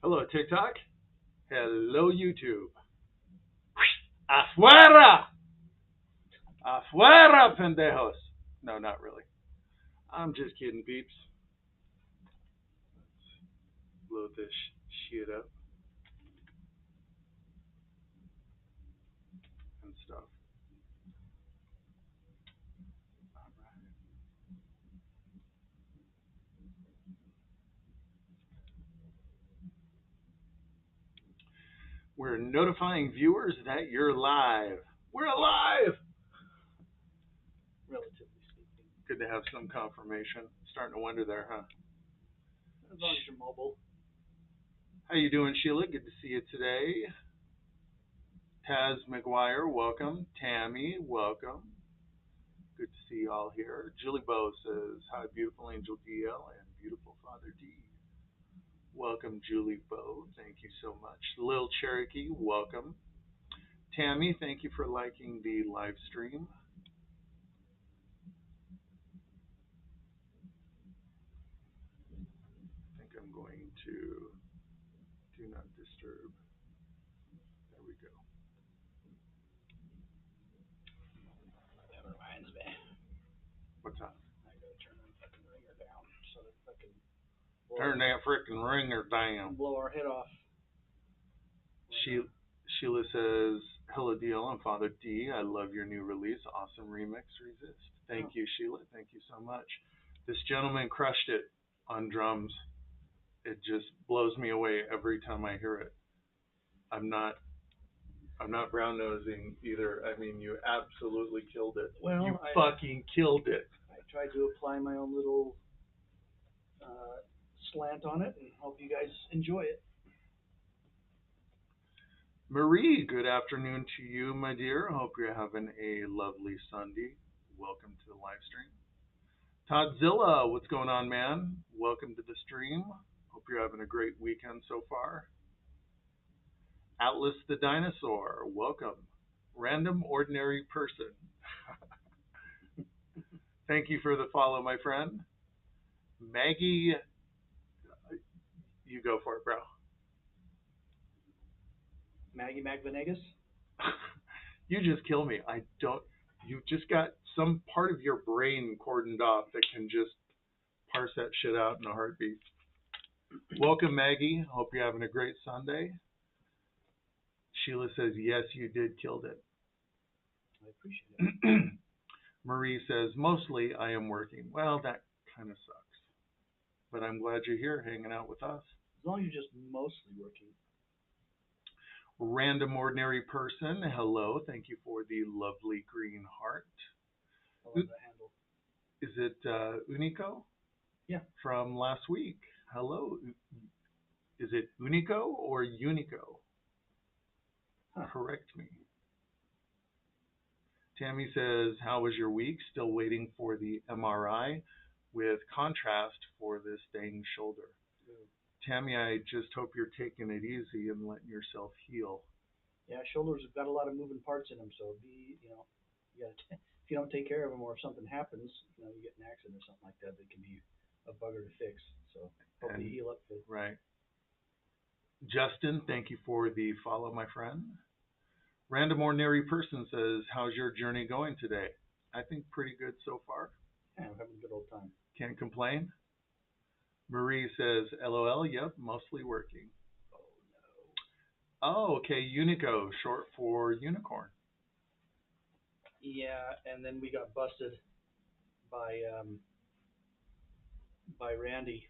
Hello, TikTok. Hello, YouTube. Afuera! Afuera, pendejos. No, not really. I'm just kidding, peeps. Blow this shit up and stuff. We're notifying viewers that you're live. We're alive! Relatively speaking. Good to have some confirmation. Starting to wonder there, huh? As long as you're mobile. How you doing, Sheila? Good to see you today. Taz McGuire, welcome. Tammy, welcome. Good to see you all here. Julie Bow says, hi, beautiful Angel DL and beautiful Father D. Welcome, Julie Bow. Thank you so much. Lil Cherokee, welcome. Tammy, thank you for liking the live stream. I think I'm going to do not disturb. There we go. That reminds me. What's up? I gotta turn that fucking ringer down so that fucking Turn that freaking ringer down. blow our head off. Sheila says, hello, DL and Father D. I love your new release. Awesome remix, Resist. Thank you, Sheila. Thank you so much. This gentleman crushed it on drums. It just blows me away every time I hear it. I'm not brown nosing either. I mean, you absolutely killed it. Well, you fucking killed it. I tried to apply my own little slant on it and hope you guys enjoy it. Marie, good afternoon to you, my dear. Hope you're having a lovely Sunday. Welcome to the live stream. Toddzilla, what's going on, man? Welcome to the stream. Hope you're having a great weekend so far. Atlas the Dinosaur, welcome. Random Ordinary Person. Thank you for the follow, my friend. Maggie, you go for it, bro. Maggie McVenegas? You just kill me. You just got some part of your brain cordoned off that can just parse that shit out in a heartbeat. Welcome, Maggie. Hope you're having a great Sunday. Sheila says, yes, you did killed it. I appreciate it. Marie says, mostly I am working. Well, that kind of sucks. But I'm glad you're here hanging out with us. As long as you're just mostly working. Random Ordinary Person, hello. Thank you for the lovely green heart. I love that handle. Is it Unico? Yeah. From last week. Hello. Is it Unico or Unico? Huh. Correct me. Tammy says, how was your week? Still waiting for the MRI with contrast for this dang shoulder. Tammy, I just hope you're taking it easy and letting yourself heal. Yeah, shoulders have got a lot of moving parts in them, so you gotta if you don't take care of them, or if something happens, you get an accident or something like that, they can be a bugger to fix. So hopefully you heal up good. Right. Justin, thank you for the follow, my friend. Random Ordinary Person says, how's your journey going today? I think pretty good so far. Yeah, I'm having a good old time. Can't complain. Marie says, LOL, yep, mostly working. Oh, no. Oh, okay, Unico, short for unicorn. Yeah, and then we got busted by Randy.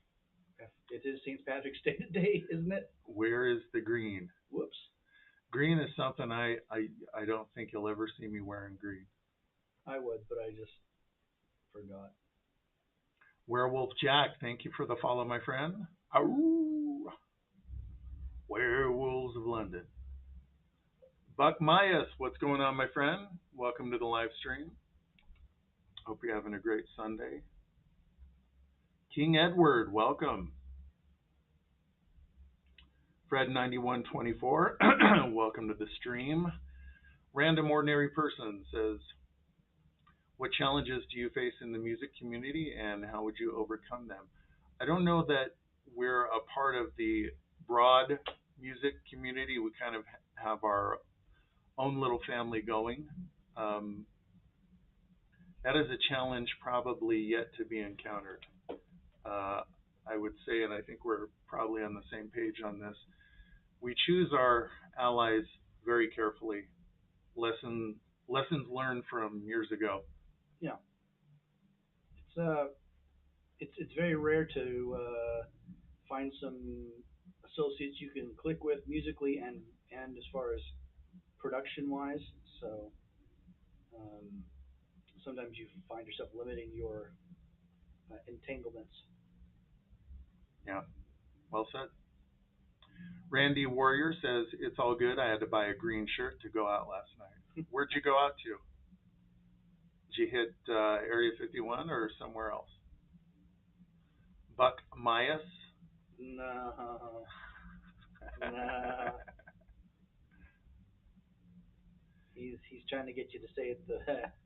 It is St. Patrick's Day today, isn't it? Where is the green? Whoops. Green is something I don't think you'll ever see me wearing green. I would, but I just forgot. Werewolf Jack, thank you for the follow, my friend. Ow! Werewolves of London. Buck Myas, what's going on, my friend? Welcome to the live stream. Hope you're having a great Sunday. King Edward, welcome. Fred9124, welcome to the stream. Random Ordinary Person says, what challenges do you face in the music community and how would you overcome them? I don't know that we're a part of the broad music community. We kind of have our own little family going. Um, that is a challenge probably yet to be encountered. Uh, I would say, and I think we're probably on the same page on this. We choose our allies very carefully. Lesson Lessons learned from years ago. Yeah, it's it's very rare to find some associates you can click with musically and as far as production wise. So um, sometimes you find yourself limiting your entanglements. Yeah, well said. Randy Warrior says it's all good. I had to buy a green shirt to go out last night. Where'd you go out to? Did you hit Area 51 or somewhere else? Buck Myers. No, no, he's trying to get you to say it the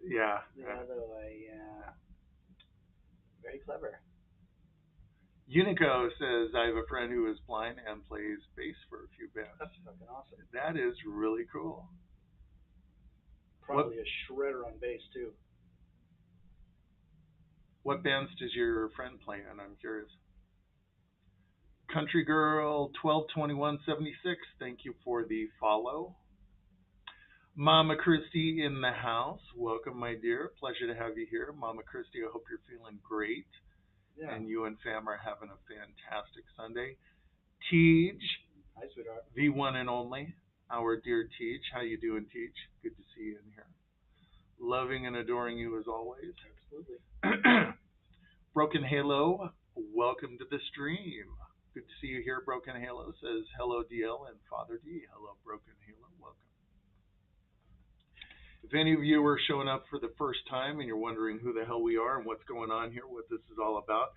Yeah. the other way. Yeah, very clever. Unico says I have a friend who is blind and plays bass for a few bands. That's fucking awesome. That is really cool. What Probably a shredder on bass too. what bands does your friend play in? I'm curious. Country Girl 122176. Thank you for the follow. Mama Christie in the house. Welcome, my dear. Pleasure to have you here. Mama Christie, I hope you're feeling great Yeah. and you and fam are having a fantastic Sunday. Tej, Hi, sweetheart. the one and only, our dear Tej. How you doing, Tej? Good to see you in here. Loving and adoring you as always. Absolutely. Broken Halo, welcome to the stream. Good to see you here. Broken Halo says hello, DL and Father D. Hello, Broken Halo. Welcome. If any of you are showing up for the first time and you're wondering who the hell we are and what's going on here, what this is all about,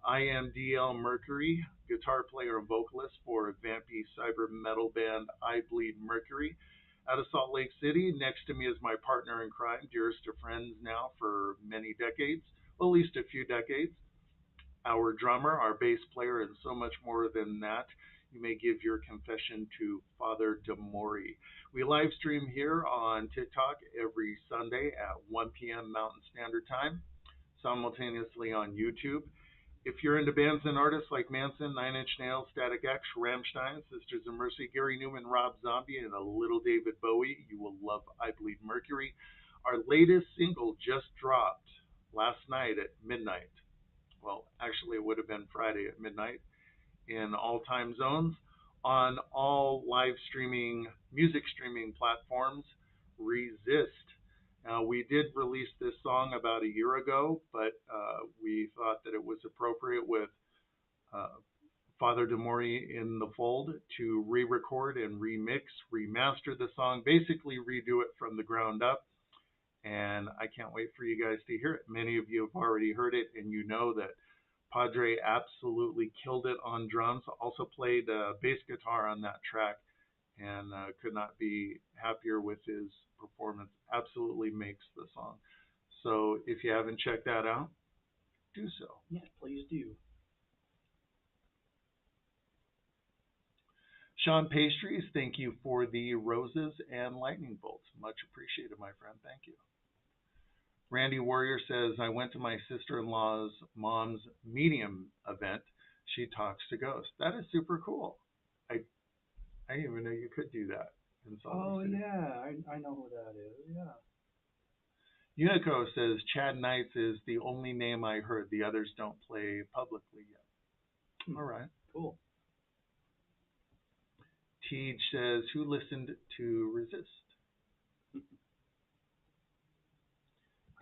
I am DL Mercury, guitar player and vocalist for vampy cyber metal band I Bleed Mercury out of Salt Lake City. Next to me is my partner in crime, dearest of friends now for many decades, well, at least a few decades, our drummer, our bass player, and so much more than that. You may give your confession to Father Demori. We live stream here on TikTok every Sunday at 1 p.m. Mountain Standard Time, simultaneously on YouTube. If you're into bands and artists like Manson, Nine Inch Nails, Static X, Rammstein, Sisters of Mercy, Gary Newman, Rob Zombie, and a little David Bowie, you will love I Bleed Mercury. Our latest single just dropped last night at midnight. Well, actually, it would have been Friday at midnight in all time zones on all live streaming, music streaming platforms. Resist. Now, we did release this song about a year ago, but we thought that it was appropriate with uh, Father Demori in the fold to re record and remix, remaster the song, basically redo it from the ground up. And I can't wait for you guys to hear it. Many of you have already heard it, and you know that Padre absolutely killed it on drums. Also played bass guitar on that track, and could not be happier with his performance. Absolutely makes the song. So if you haven't checked that out, do so. Yeah, please do. Sean Pastries, thank you for the roses and lightning bolts. Much appreciated, my friend. Thank you. Randy Warrior says, I went to my sister-in-law's mom's medium event. She talks to ghosts. That is super cool. I I didn't even know you could do that in Salt Oh Lake City. yeah, I know who that is. Yeah. Unico says Chad Knights is the only name I heard. The others don't play publicly yet. All right. Cool. Tej says, who listened to Resist?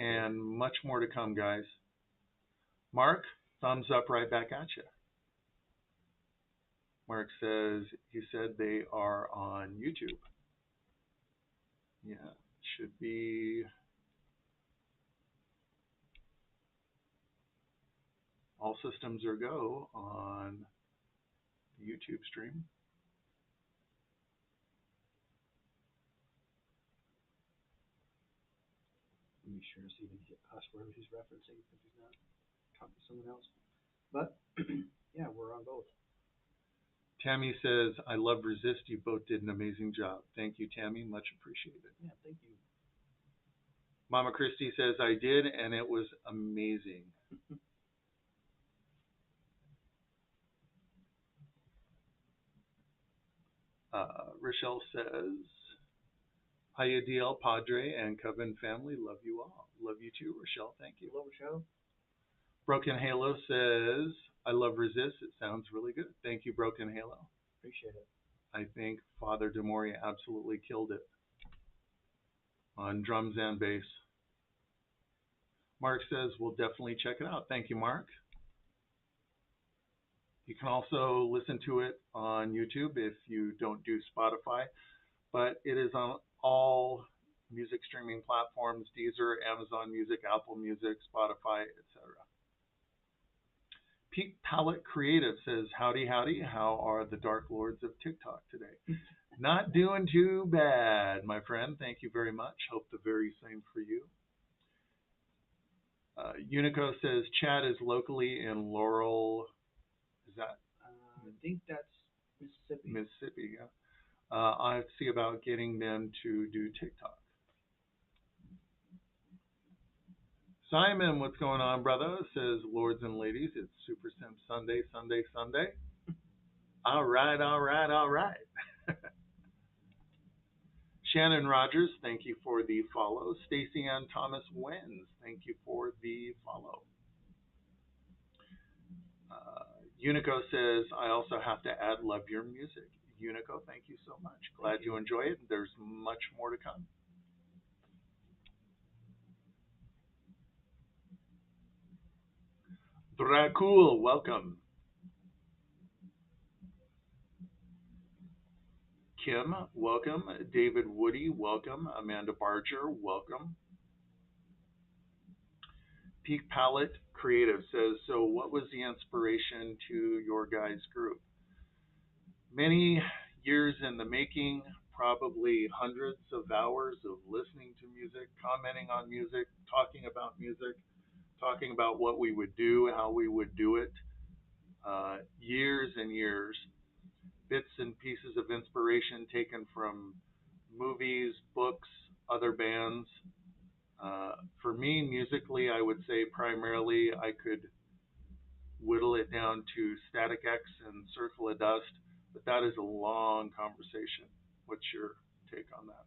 And much more to come, guys. Mark, thumbs up right back at you. Mark says he said they are on YouTube. Yeah, should be all systems are go on the YouTube stream. Let me sure to see if he get past where he's referencing if he's not talking to someone else. But yeah, we're on both. Tammy says, I love Resist. You both did an amazing job. Thank you, Tammy. Much appreciated. Yeah, thank you. Mama Christie says, I did, and it was amazing. Rochelle says, Hiya, DL, Padre, and Coven family. Love you all. Love you too, Rochelle. Thank you. Hello, Rochelle. Broken Halo says, I love Resist. It sounds really good. Thank you, Broken Halo. Appreciate it. I think Father DeMoria absolutely killed it on drums and bass. Mark says, we'll definitely check it out. Thank you, Mark. You can also listen to it on YouTube if you don't do Spotify, but it is on all music streaming platforms, Deezer, Amazon Music, Apple Music, Spotify, etc. Peak Palette Creative says, howdy, howdy. How are the Dark Lords of TikTok today? Not doing too bad, my friend. Thank you very much. Hope the very same for you. Unico says, Chad is locally in Laurel. Is that? I think that's Mississippi. Mississippi, yeah. I have to see about getting them to do TikTok. Simon, what's going on, brother? Says, Lords and ladies, it's Super Sim Sunday, Sunday, Sunday. All right, all right, all right. Shannon Rogers, thank you for the follow. Stacy Ann Thomas Wins, thank you for the follow. Unico says, I also have to add, love your music. Unico, thank you so much. Glad you enjoy it. There's much more to come. Dracul, welcome. Kim, welcome. David Woody, welcome. Amanda Barger, welcome. Peak Palette Creative says, so what was the inspiration to your guys' group? Many years in the making, probably hundreds of hours of listening to music, commenting on music, talking about what we would do, how we would do it. Years and years. Bits and pieces of inspiration taken from movies, books, other bands. For me, musically, I would say primarily I could whittle it down to Static X and Circle of Dust, but that is a long conversation. What's your take on that?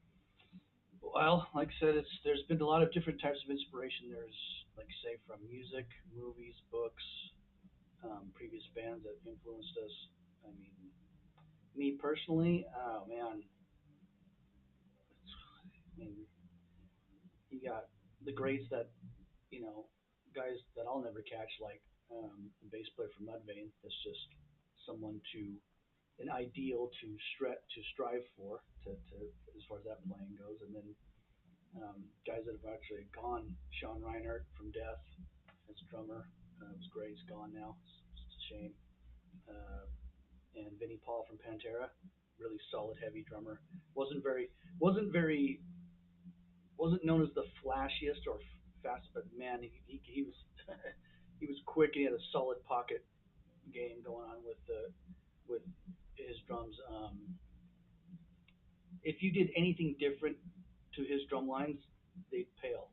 Well, like I said, there's been a lot of different types of inspiration. There's, like say, from music, movies, books, previous bands that influenced us. I mean, me personally, oh man, I mean, you got the greats that guys that I'll never catch, like the bass player from Mudvayne. That's just someone an ideal to strive for, to as far as that playing goes. And then guys that have actually gone, Sean Reinhardt from Death as a drummer, was great. He's gone now. It's a shame. Uh, and Vinnie Paul from Pantera, really solid, heavy drummer. Wasn't very wasn't known as the flashiest or fastest, but man, he was he was quick. And he had a solid pocket game going on with his drums. If you did anything different to his drum lines, they'd pale.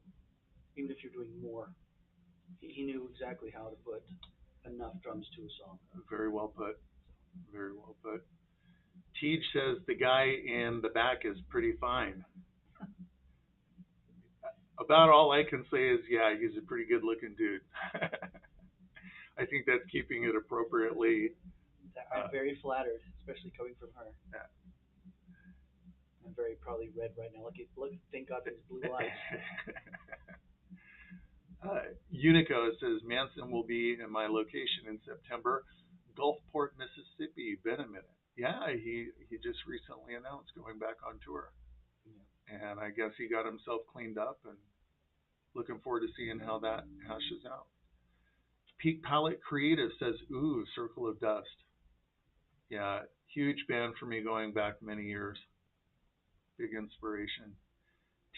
Even if you're doing more, he knew exactly how to put enough drums to a song. Very well put. Very well put. Tej says the guy in the back is pretty fine. About all I can say is, yeah, he's a pretty good looking dude. I think that's keeping it appropriately. I'm very flattered, especially coming from her. Yeah. I'm very probably red right now. Look, thank God for his blue eyes. Unico says Manson will be in my location in September, Gulfport, Mississippi. Been a minute. Yeah, he just recently announced going back on tour, and I guess he got himself cleaned up, and looking forward to seeing how that hashes out. Peak Palette Creative says, ooh, Circle of Dust. Yeah, huge band for me going back many years. Big inspiration.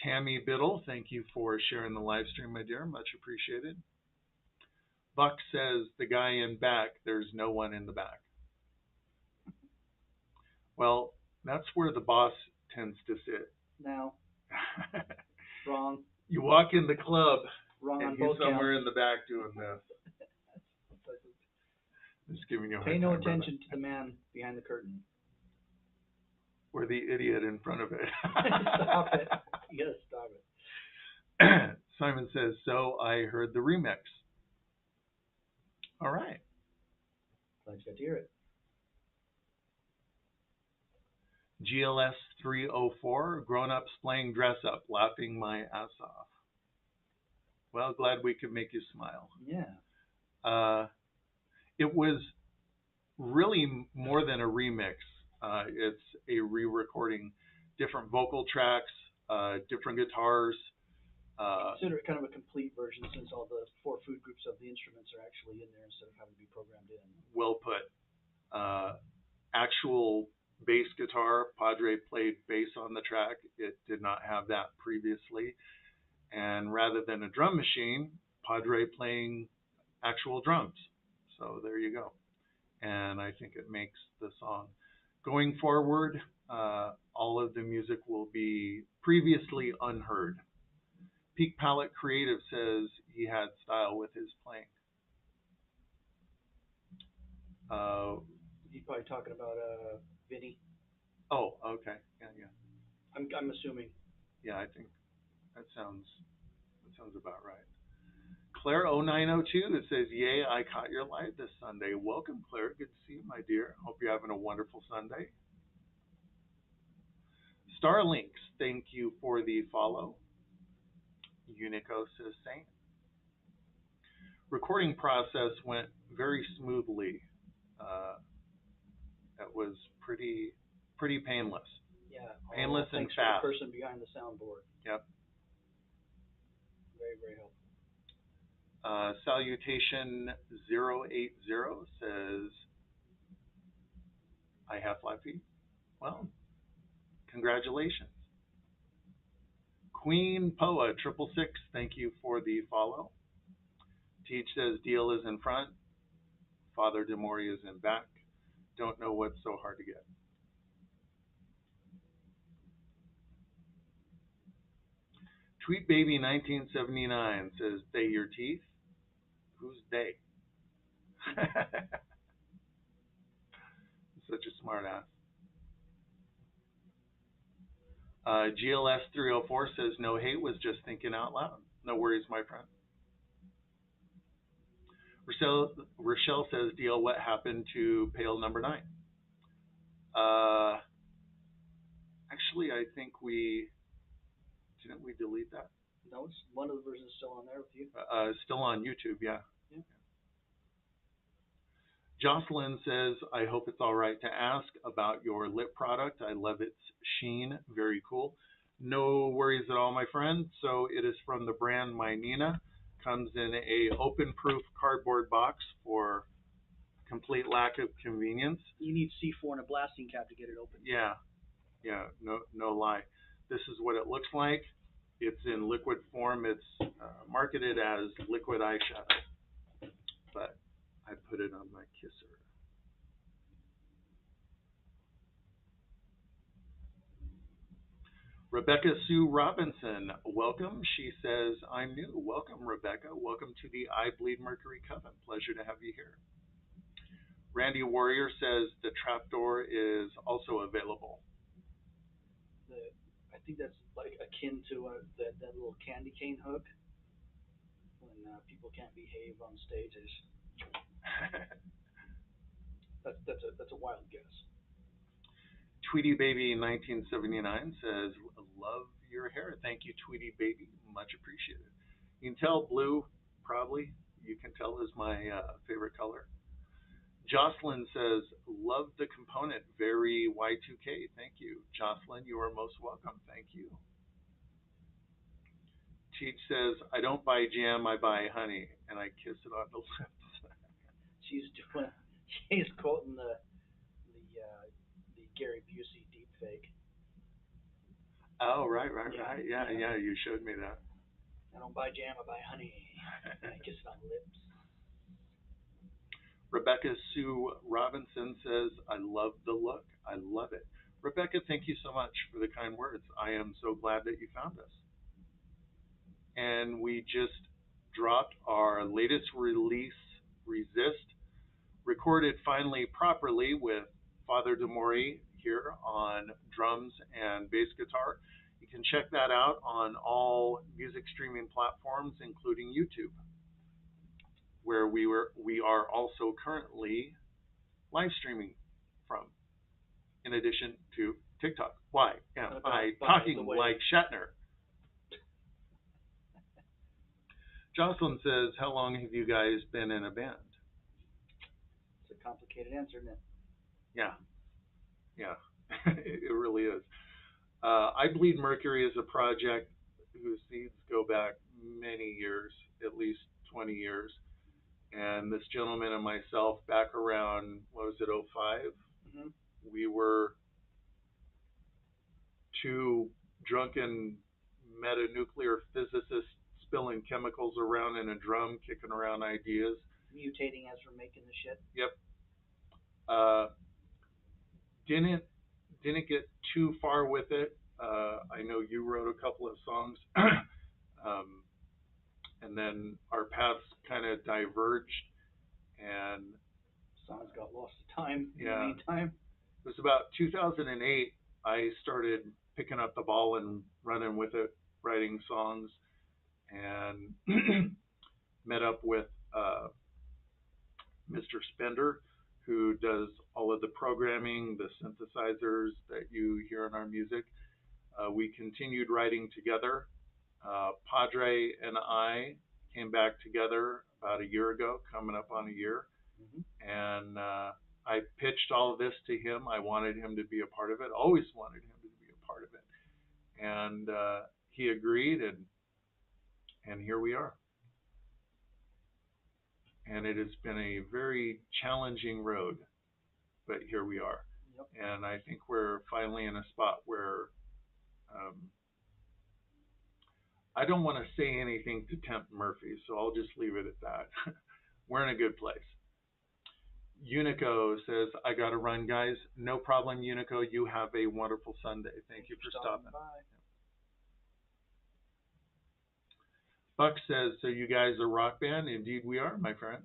Tammy Biddle, thank you for sharing the live stream, my dear. Much appreciated. Buck says, the guy in back, there's no one in the back. Well, that's where the boss tends to sit. Now, wrong. You walk in the club, Wrong and on he's both somewhere counts. in the back doing this. Just giving you a hard Pay time, no brother. attention to the man behind the curtain. Or the idiot in front of it. Stop it. You gotta stop it. Simon says, so I heard the remix. All right. Glad you got to hear it. GLS 304, grown ups playing dress up, laughing my ass off. Well, glad we could make you smile. Yeah. It was really more than a remix. It's a re-recording, different vocal tracks, different guitars. Consider it kind of a complete version since all the four food groups of the instruments are actually in there instead of having to be programmed in. Well put. Actual bass guitar. Padre played bass on the track. It did not have that previously. And rather than a drum machine, Padre playing actual drums. So there you go. And I think it makes the song. Going forward, all of the music will be previously unheard. Peak Palette Creative says he had style with his playing. He's probably talking about Vinny. Oh, okay. Yeah, yeah. I'm assuming. Yeah, I think that sounds about right. Claire 0902 that says, "Yay, I caught your live this Sunday. Welcome, Claire. Good to see you, my dear. Hope you're having a wonderful Sunday." Starlinks, thank you for the follow. Unico says same. Recording process went very smoothly. Uh, it was pretty painless. Yeah. Painless and Thanks fast. for the person behind the soundboard. Yep. Very, very helpful. Salutation 080 says, I have flat feet. Well, congratulations. Queen Poa 666, thank you for the follow. Teach says deal is in front. Father Demori is in back. Don't know what's so hard to get. Tweet Baby 1979 says they your teeth. Who's they? Such a smart ass. GLS 304 says no hate, was just thinking out loud. No worries, my friend. Rochelle says, deal, what happened to Pale number 9? Actually, I think didn't we delete that? No, it's one of the versions still on there with you. Still on YouTube, yeah. Yeah. Jocelyn says, I hope it's all right to ask about your lip product. I love its sheen. Very cool. No worries at all, my friend. So it is from the brand My Nina. Comes in a open-proof cardboard box for complete lack of convenience. You need C4 and a blasting cap to get it open. Yeah, no lie. This is what it looks like. It's in liquid form. It's marketed as liquid eyeshadow, but I put it on my kisser. Rebecca Sue Robinson, welcome. She says, I'm new. Welcome, Rebecca. Welcome to the I Bleed Mercury Coven. Pleasure to have you here. Randy Warrior says the trapdoor is also available. I think that's like akin to that little candy cane hook. When people can't behave on stage, that's a wild guess. Tweety Baby 1979 says, love your hair. Thank you, Tweety Baby. Much appreciated. You can tell blue, probably. You can tell is my favorite color. Jocelyn says, love the component. Very Y2K. Thank you. Jocelyn, you are most welcome. Thank you. Cheech says, I don't buy jam, I buy honey. And I kiss it on the lips. She's quoting the Gary Busey deep fake. Oh, right. Yeah, you showed me that. I don't buy jam, I buy honey. And I kiss it on the lips. Rebecca Sue Robinson says, I love the look. I love it. thank you so much for the kind words. I am so glad that you found us. And we just dropped our latest release, Resist, recorded finally properly with Father Demori here on drums and bass guitar. You can check that out on all music streaming platforms, including YouTube, where we are also currently live streaming from, in addition to TikTok. Why am I talking like Shatner? Jocelyn says, how long have you guys been in a band? It's a complicated answer, isn't it? Yeah, yeah, it really is. I Bleed Mercury is a project whose seeds go back many years, at least 20 years. And this gentleman and myself, back around, what was it, '05? Mm-hmm. We were two drunken metanuclear physicists spilling chemicals around in a drum, kicking around ideas. Mutating as we're making the shit. Yep. Uh, didn't get too far with it. I know you wrote a couple of songs, and then our paths kind of diverged, and songs got lost to time in yeah, the meantime. It was about 2008. I started picking up the ball and running with it, writing songs, and met up with Mr. Spender, who does all of the programming, the synthesizers that you hear in our music. We continued writing together. Padre and I came back together about a year ago, coming up on a year. Mm-hmm. And I pitched all of this to him. I wanted him to be a part of it, always wanted him to be a part of it. And he agreed, and here we are. And it has been a very challenging road, but here we are. Yep. And I think we're finally in a spot where I don't want to say anything to tempt Murphy, so I'll just leave it at that. We're in a good place. Unico says, I got to run, guys. No problem, Unico. You have a wonderful Sunday. Thank you for stopping. By. Buck says, so you guys are a rock band? Indeed we are, my friend.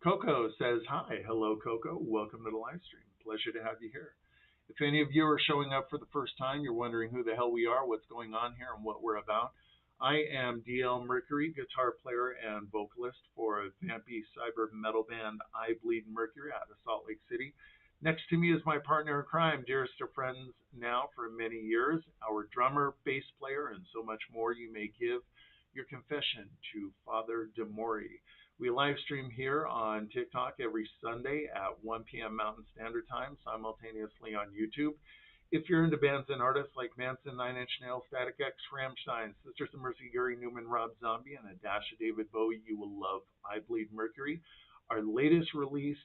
Coco says, hi. Hello, Coco. Welcome to the live stream. Pleasure to have you here. If any of you are showing up for the first time, you're wondering who the hell we are, what's going on here, and what we're about. I am DL Mercury, guitar player and vocalist for a vampy cyber metal band I Bleed Mercury out of Salt Lake City. Next to me is my partner in crime, dearest of friends now for many years, our drummer, bass player, and so much more. You may give your confession to Father Demori. We live stream here on TikTok every Sunday at 1 p.m. Mountain Standard Time, simultaneously on YouTube. If you're into bands and artists like Manson, Nine Inch Nails, Static X, Rammstein, Sisters of Mercy, Gary Newman, Rob Zombie, and a dash of David Bowie, you will love I Bleed Mercury. Our latest release,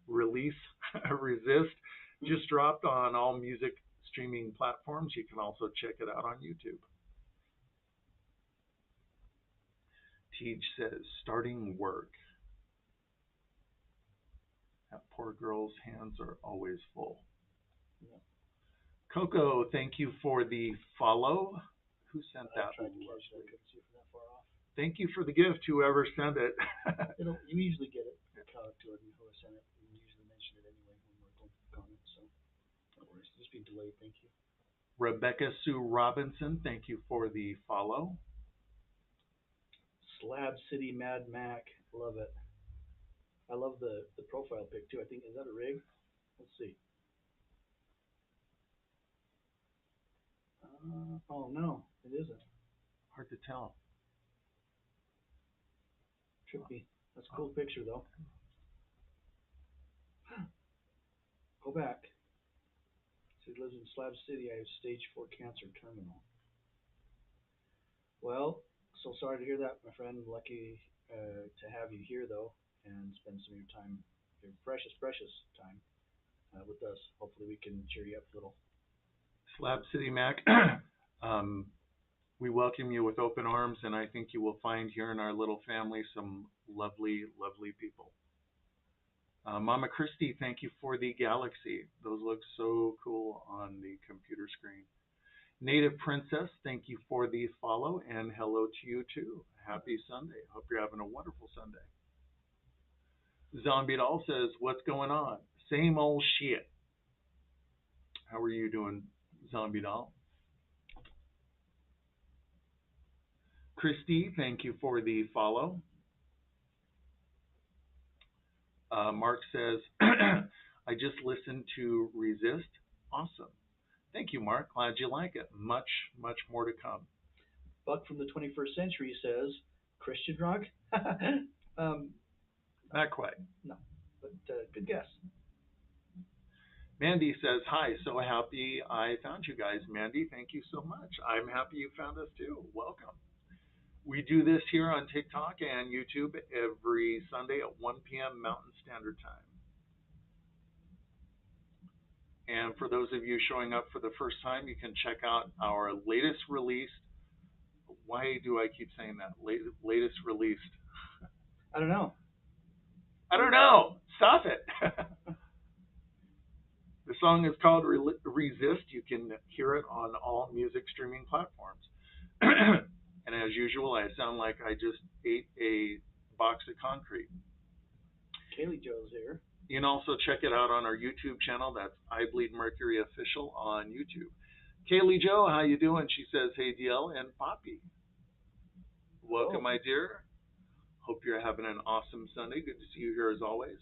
Resist, just dropped on all music streaming platforms. You can also check it out on YouTube. Teej says, starting work. That poor girl's hands are always full. Yeah. Coco, thank you for the follow. Who sent that? I tried to catch it. I couldn't see from that far off. Thank you for the gift, whoever sent it. You usually get it to who sent it. You usually mention it anyway when we're going through comments, so no worries. Just be delayed. Thank you. Rebecca Sue Robinson, thank you for the follow. Slab City Mad Mac, love it. I love the profile pic too. I think, is that a rig? Let's see. Oh no, it isn't. Hard to tell. Trippy. That's a cool picture though. Go back. So he lives in Slab City. I have stage 4 cancer terminal. Well, so sorry to hear that, my friend. Lucky to have you here though, and spend some of your time, your precious time with us. Hopefully we can cheer you up a little. Slab City Mac, we welcome you with open arms, and I think you will find here in our little family some lovely, lovely people. Mama Christie, thank you for the galaxy. Those look so cool on the computer screen. Native Princess, thank you for the follow and hello to you too. Happy Sunday. Hope you're having a wonderful Sunday. Zombie Doll says, what's going on? Same old shit. How are you doing, Zombie Doll? Christy, thank you for the follow. Mark says, I just listened to Resist. Awesome. Thank you, Mark. Glad you like it. Much, much more to come. Buck from the 21st Century says, Christian rock? um, Not quite. no, but good guess. Mandy says, hi, so happy I found you guys. Mandy, thank you so much. I'm happy you found us too. Welcome. We do this here on TikTok and YouTube every Sunday at 1 p.m. Mountain Standard Time. And for those of you showing up for the first time, you can check out our latest release. Why do I keep saying that? Latest released. I don't know. I don't know. Stop it. The song is called Resist. You can hear it on all music streaming platforms. And as usual, I sound like I just ate a box of concrete. Kaylee Joe's here. You can also check it out on our YouTube channel. That's I Bleed Mercury Official on YouTube. Kaylee Joe, how you doing? She says, hey, DL and Poppy. Welcome, my dear. Hope you're having an awesome Sunday. Good to see you here as always.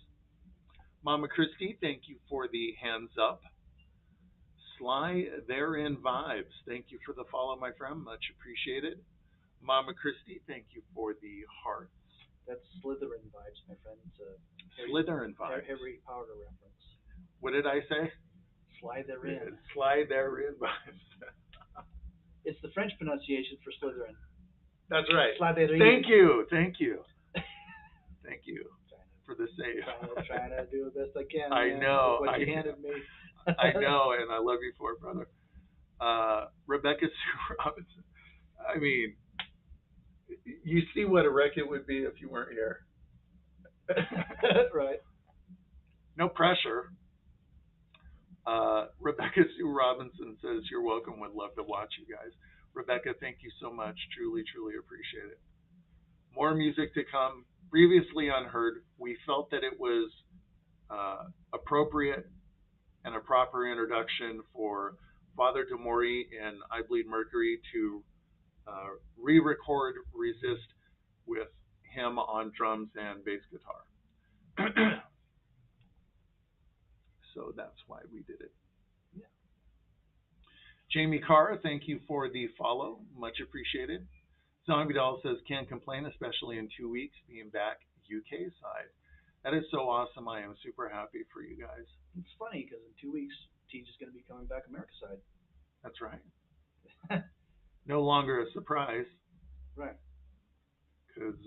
Mama Christie, thank you for the hands up. Sly Therein Vibes, thank you for the follow, my friend. Much appreciated. Mama Christie, thank you for the hearts. That's Slytherin vibes, my friend. It's a Slytherin vibes. Harry Potter reference. What did I say? Slide therein. Slide therein vibes. It's the French pronunciation for Slytherin. That's right. Slide therein. Thank you. Thank you. Thank you for the save. Trying to do the best I can. I know. What you handed me. I know, and I love you for it, brother. Rebecca Sue Robinson. I mean, you see what a wreck it would be if you weren't here. Right. No pressure. Rebecca Sue Robinson says, you're welcome. Would love to watch you guys. Rebecca, thank you so much. Truly, truly appreciate it. More music to come. Previously unheard. We felt that it was appropriate and a proper introduction for Father Demori and I Bleed Mercury to re-record Resist with him on drums and bass guitar. So that's why we did it. Yeah. Jamie Carr, thank you for the follow. Much appreciated. Zombie Doll says, can't complain, especially in 2 weeks being back UK side. That is so awesome. I am super happy for you guys. It's funny because in 2 weeks, Teej is going to be coming back America side. That's right. No longer a surprise. Right. Because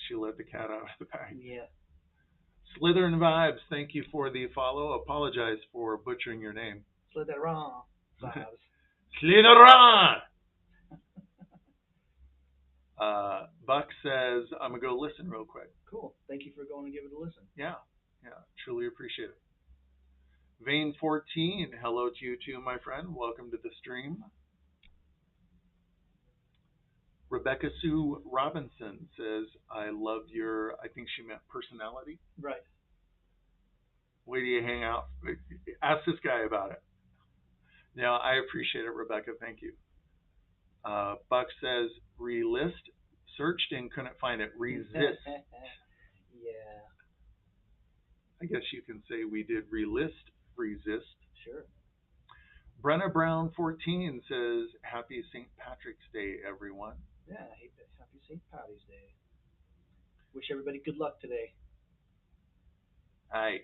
she let the cat out of the bag. Yeah. Slytherin Vibes, thank you for the follow. Apologize for butchering your name. Slytherin Vibes. Slytherin! Buck says, I'm going to go listen real quick. Cool. Thank you for going and give it a listen. Yeah. Truly appreciate it. Vein 14, hello to you too, my friend. Welcome to the stream. Rebecca Sue Robinson says, I love your, I think she meant personality. Right. Where do you hang out? Ask this guy about it. Now, I appreciate it, Rebecca. Thank you. Buck says, relist. Searched and couldn't find it. Resist. Yeah. I guess you can say we did relist, resist. Sure. Brenna Brown 14 says, happy St. Patrick's Day, everyone. Yeah, happy St. Patty's Day. Wish everybody good luck today. I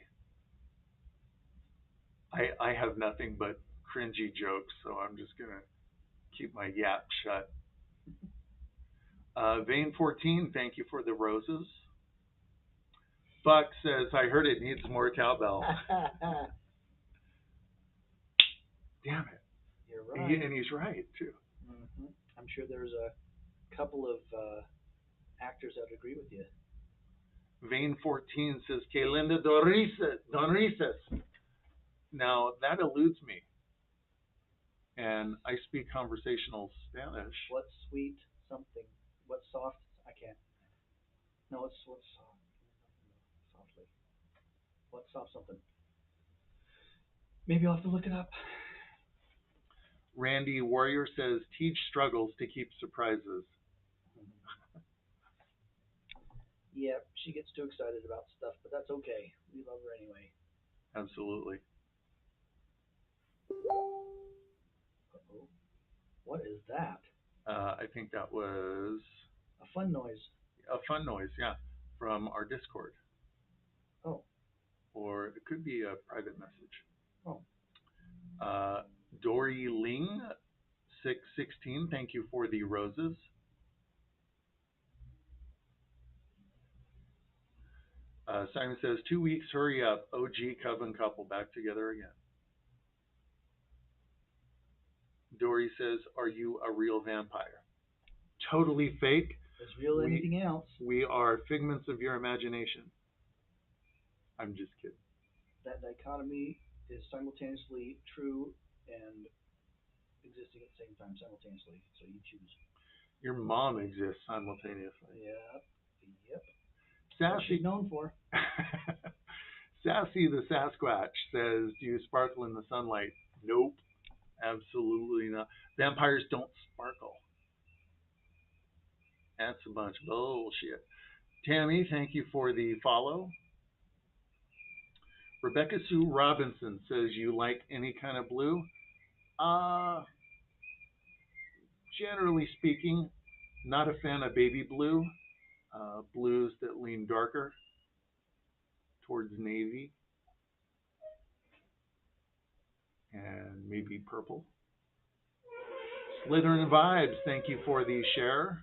have nothing but cringy jokes, so I'm just going to keep my yap shut. Vein 14, thank you for the roses. Buck says, I heard it needs more cowbell. Damn it. You're right. And he's right, too. Mm-hmm. I'm sure there's a couple of actors that would agree with you. Vein 14 says, Que linda Donrises. Now, that eludes me, and I speak conversational Spanish. What sweet something? What soft? I can't. No, what's soft? Softly. What soft something? Maybe I'll have to look it up. Randy Warrior says, Teach struggles to keep surprises. Yep, she gets too excited about stuff, but that's okay. We love her anyway. Absolutely. Uh-oh. What is that? I think that was A fun noise. a fun noise, yeah, from our Discord. Oh, Or it could be a private message. oh. Uh, Dory Ling, 616, thank you for the roses. Simon says, 2 weeks, hurry up. OG Coven couple back together again. Dory says, are you a real vampire? Totally fake. As real as anything else. We are figments of your imagination. I'm just kidding. That dichotomy is simultaneously true and existing at the same time, simultaneously. So you choose. Your mom exists simultaneously. Yep. Yep. What Sassy. she's known for. Sassy the Sasquatch says, do you sparkle in the sunlight? Nope. Absolutely not. Vampires don't sparkle. That's a bunch of bullshit. Tammy, thank you for the follow. Rebecca Sue Robinson says, you like any kind of blue? Generally speaking, not a fan of baby blue. Blues that lean darker towards navy and maybe purple. Slytherin Vibes, thank you for the share.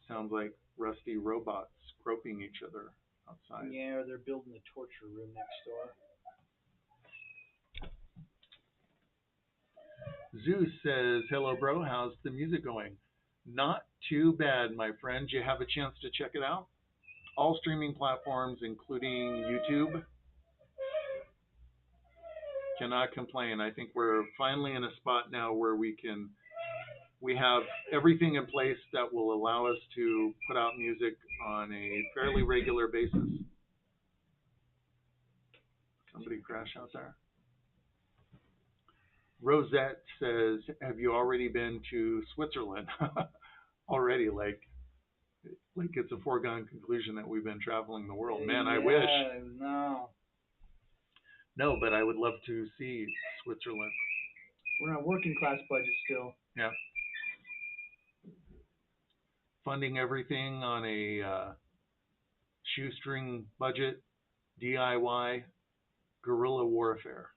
Sounds like rusty robots groping each other outside. Yeah, they're building the torture room next door. Zeus says, hello, bro. How's the music going? Not too bad, my friend. You have a chance to check it out? All streaming platforms, including YouTube. Cannot complain. I think we're finally in a spot now where we have everything in place that will allow us to put out music on a fairly regular basis. Somebody crash out there? Rosette says, have you already been to Switzerland? Already, like it's a foregone conclusion that we've been traveling the world. Man, I wish. No. No, but I would love to see Switzerland. We're on a working class budget still. Yeah. Funding everything on a shoestring budget, DIY, guerrilla warfare.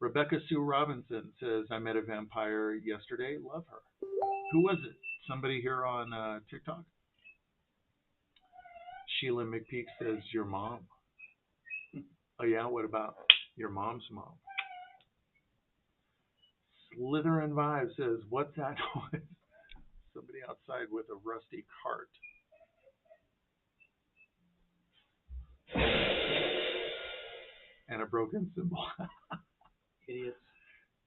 Rebecca Sue Robinson says, I met a vampire yesterday. Love her. Who was it? Somebody here on TikTok? Sheila McPeak says, your mom. Oh, yeah? What about your mom's mom? Slytherin Vibe says, what's that noise? Somebody outside with a rusty cart. And a broken cymbal. Idiots.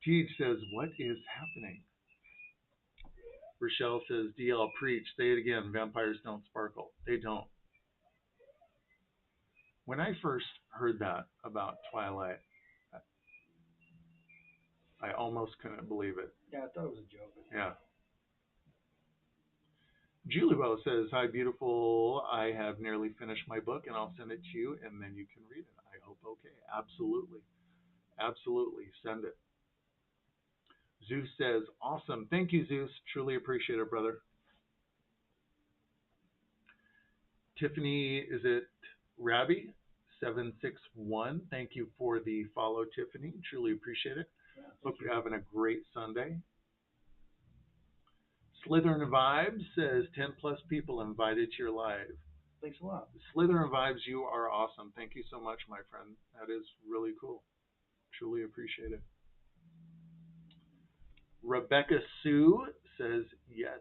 Teej says, what is happening? Rochelle says, DL, preach. Say it again. Vampires don't sparkle. They don't. When I first heard that about Twilight, I almost couldn't believe it. Yeah, I thought it was a joke. Yeah. Julibo says, hi, beautiful. I have nearly finished my book, and I'll send it to you, and then you can read it. I hope okay. Absolutely. Absolutely. Send it. Zeus says, awesome. Thank you, Zeus. Truly appreciate it, brother. Tiffany, is it Rabbi? 761. Thank you for the follow, Tiffany. Truly appreciate it. Yeah, hope you're having a great Sunday. Slytherin Vibes says 10 plus people invited to your live. Thanks a lot. Slytherin Vibes, you are awesome. Thank you so much, my friend. That is really cool. Truly appreciate it. Rebecca Sue says yes.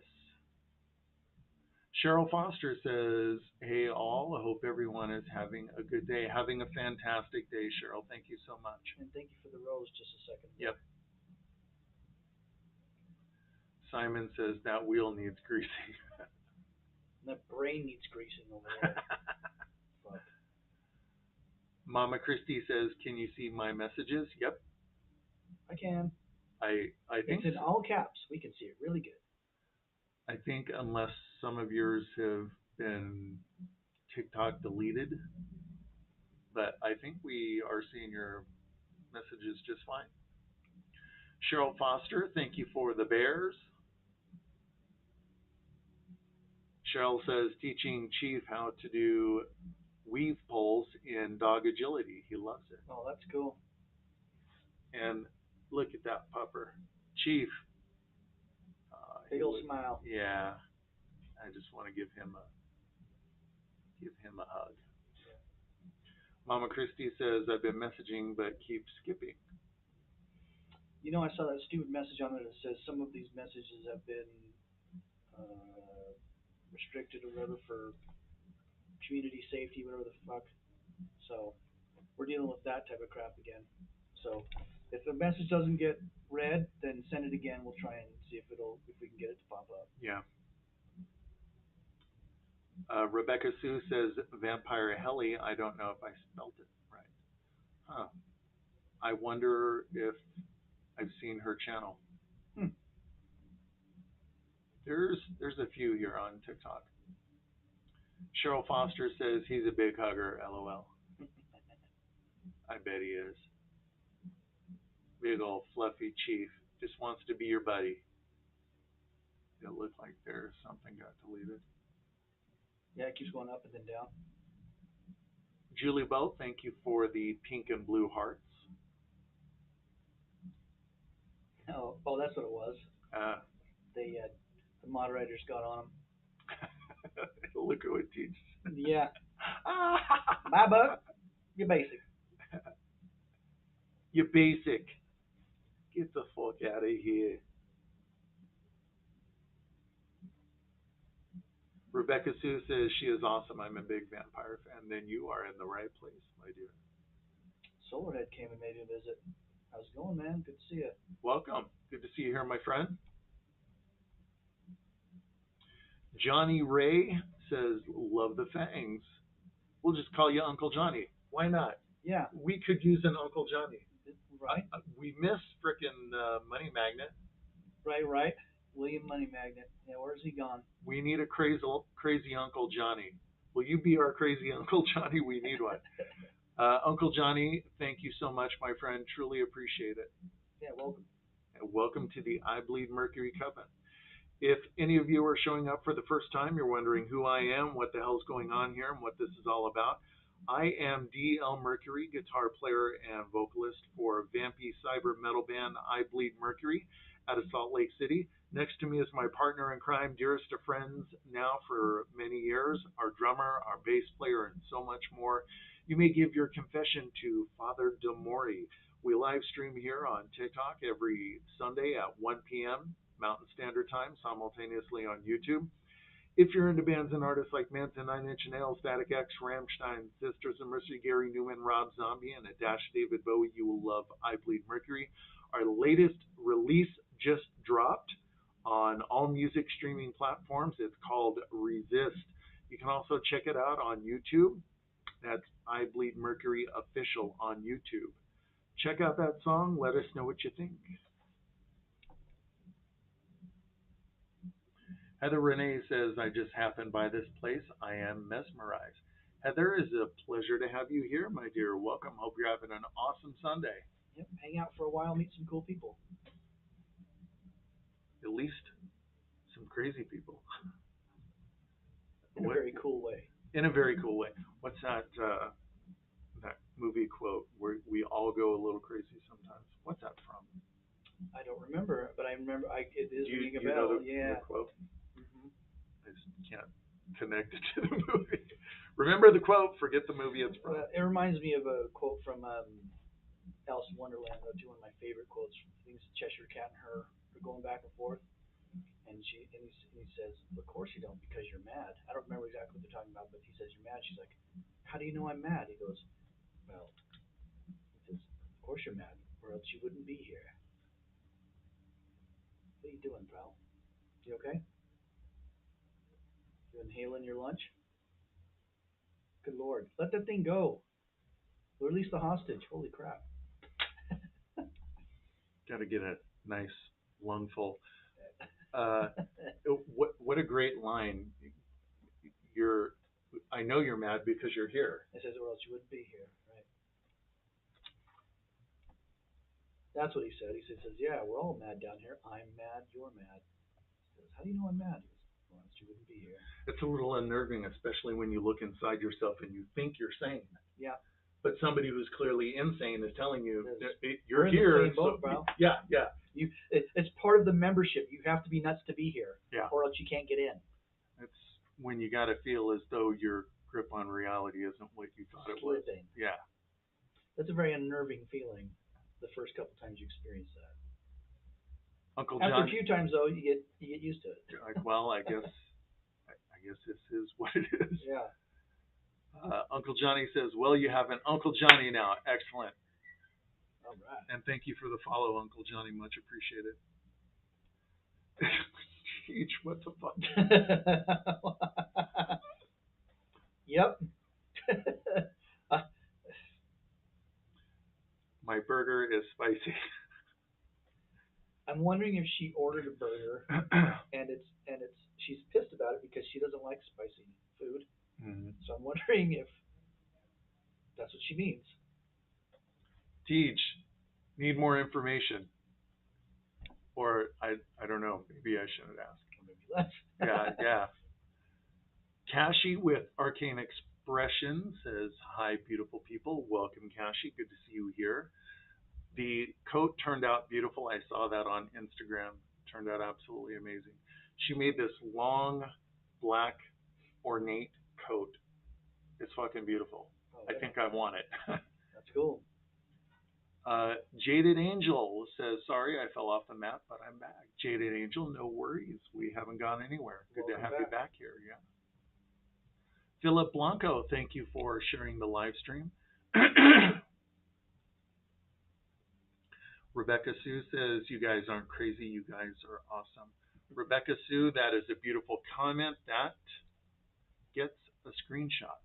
Cheryl Foster says, "Hey all, I hope everyone is having a good day. Having a fantastic day, Cheryl. Thank you so much." And thank you for the rose just a second ago. Yep. Simon says that wheel needs greasing. And that brain needs greasing over there. Fuck. Mama Christie says, "Can you see my messages?" Yep. I can. I think It's in all caps. We can see it really good. I think unless some of yours have been TikTok deleted, but I think we are seeing your messages just fine. Cheryl Foster, thank you for the bears. Cheryl says teaching Chief how to do weave poles in dog agility. He loves it. Oh, that's cool. And look at that pupper, Chief. Big old smile. Yeah, I just want to give him a hug. Yeah. Mama Christie says I've been messaging but keep skipping. You know, I saw that stupid message on there that says some of these messages have been uh, restricted or whatever for community safety, whatever the fuck. So we're dealing with that type of crap again. So if the message doesn't get read, then send it again. We'll try and see if we can get it to pop up. Yeah. Rebecca Sue says Vampire Heli. I don't know if I spelled it right. Huh. I wonder if I've seen her channel. Hmm. There's a few here on TikTok. Cheryl Foster says he's a big hugger. LOL. I bet he is. Big old fluffy chief. Just wants to be your buddy. It looked like there's something got deleted. Yeah, it keeps going up and then down. Julie Bow, thank you for the pink and blue hearts. Oh, that's what it was. Uh, The moderators got on them. Look at what teaches. Yeah. My buck, you're basic. You basic. Get the fuck out of here. Rebecca Sue says she is awesome. I'm a big vampire fan. Then you are in the right place, my dear. Solarhead came and made me a visit. How's it going, man? Good to see you. Welcome. Good to see you here, my friend. Johnny Ray says, love the fangs. We'll just call you Uncle Johnny. Why not? Yeah. We could use an Uncle Johnny. Right. We miss frickin' Money Magnet. Right. William Money Magnet. Yeah, where's he gone? We need a crazy Uncle Johnny. Will you be our crazy Uncle Johnny? We need one. Uncle Johnny, thank you so much, my friend. Truly appreciate it. Yeah, welcome. And welcome to the I Bleed Mercury Coven. If any of you are showing up for the first time, you're wondering who I am, what the hell's going on here, and what this is all about. I am D.L. Mercury, guitar player and vocalist for vampy cyber metal band I Bleed Mercury out of Salt Lake City. Next to me is my partner in crime, dearest of friends now for many years, our drummer, our bass player, and so much more. You may give your confession to Father Demori. We live stream here on TikTok every Sunday at 1 p.m. Mountain Standard Time, simultaneously on YouTube. If you're into bands and artists like Manson, Nine Inch Nails, Static X, Rammstein, Sisters of Mercy, Gary Newman, Rob Zombie, and a dash David Bowie, you will love I Bleed Mercury. Our latest release just dropped on all music streaming platforms. It's called Resist. You can also check it out on YouTube. That's I Bleed Mercury Official on YouTube. Check out that song. Let us know what you think. Heather Renee says, I just happened by this place. I am mesmerized. Heather, it's a pleasure to have you here, my dear. Welcome. Hope you're having an awesome Sunday. Yep, hang out for a while, meet some cool people. At least some crazy people. In a very cool way. In a very cool way. What's that movie quote where we all go a little crazy sometimes? What's that from? I don't remember, but I remember it is ringing a bell. Know the, yeah. The quote? Mm-hmm. I just can't connect it to the movie. Remember the quote, forget the movie it's from. It reminds me of a quote from Alice in Wonderland, though, one of my favorite quotes. I think it's Cheshire Cat and her. They're going back and forth. And he says, of course you don't, because you're mad. I don't remember exactly what they're talking about, but he says you're mad. She's like, how do you know I'm mad? He goes, well, he says, of course you're mad, or else you wouldn't be here. What are you doing, pal? You okay? You inhaling your lunch? Good lord, let that thing go. Release the hostage. Holy crap. Got to get a nice lungful. Uh, what a great line. You're I know you're mad because you're here. He says, or else you wouldn't be here. Right. That's what he said. He says, yeah, we're all mad down here. I'm mad. You're mad. He says, how do you know I'm mad? He goes, or else you wouldn't be here. It's a little unnerving, especially when you look inside yourself and you think you're sane. Yeah. But somebody who's clearly insane is telling you You're you're in the here. same boat, bro. Yeah, yeah. It's part of the membership. You have to be nuts to be here, Yeah. or else you can't get in. It's when you got to feel as though your grip on reality isn't what you thought it was. Slipping. Yeah. That's a very unnerving feeling. The first couple times you experience that. Uncle After John. a few times though, you get used to it. Well, I guess this is what it is. Yeah. Uncle Johnny says, "Well, you have an Uncle Johnny now. Excellent." All right. And thank you for the follow, Uncle Johnny. Much appreciated. Teach, what the fuck? Yep. My burger is spicy. I'm wondering if she ordered a burger and it's she's pissed about it because she doesn't like spicy food. Mm-hmm. So I'm wondering if that's what she means. Teach, need more information. Or I don't know. Maybe I shouldn't ask. Or maybe less. Yeah. Kashi with Arcane Expression says, "Hi, beautiful people. Welcome, Kashi. Good to see you here. The coat turned out beautiful. I saw that on Instagram. Turned out absolutely amazing. She made this long, black, ornate coat. It's fucking beautiful. Oh, I yeah. think I want it." That's cool. Jaded Angel says, "Sorry, I fell off the map, but I'm back." Jaded Angel, no worries. We haven't gone anywhere. Good Welcome to have back. you back here. Yeah. Philip Blanco, thank you for sharing the live stream. Rebecca Sue says, "You guys aren't crazy. You guys are awesome." Rebecca Sue, that is a beautiful comment. That gets a screenshot.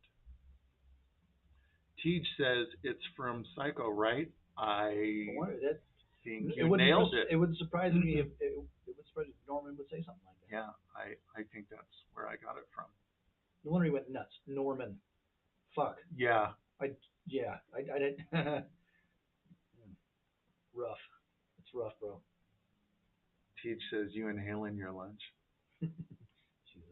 Tej says, "It's from Psycho, right?" I That think you nailed it. It would surprise me if it would surprise me if Norman would say something like that. Yeah, I think that's where I got it from. No wonder he went nuts. Norman. Fuck. Yeah. I didn't. Rough. It's rough, bro. Tej says, "You inhaling your lunch." She's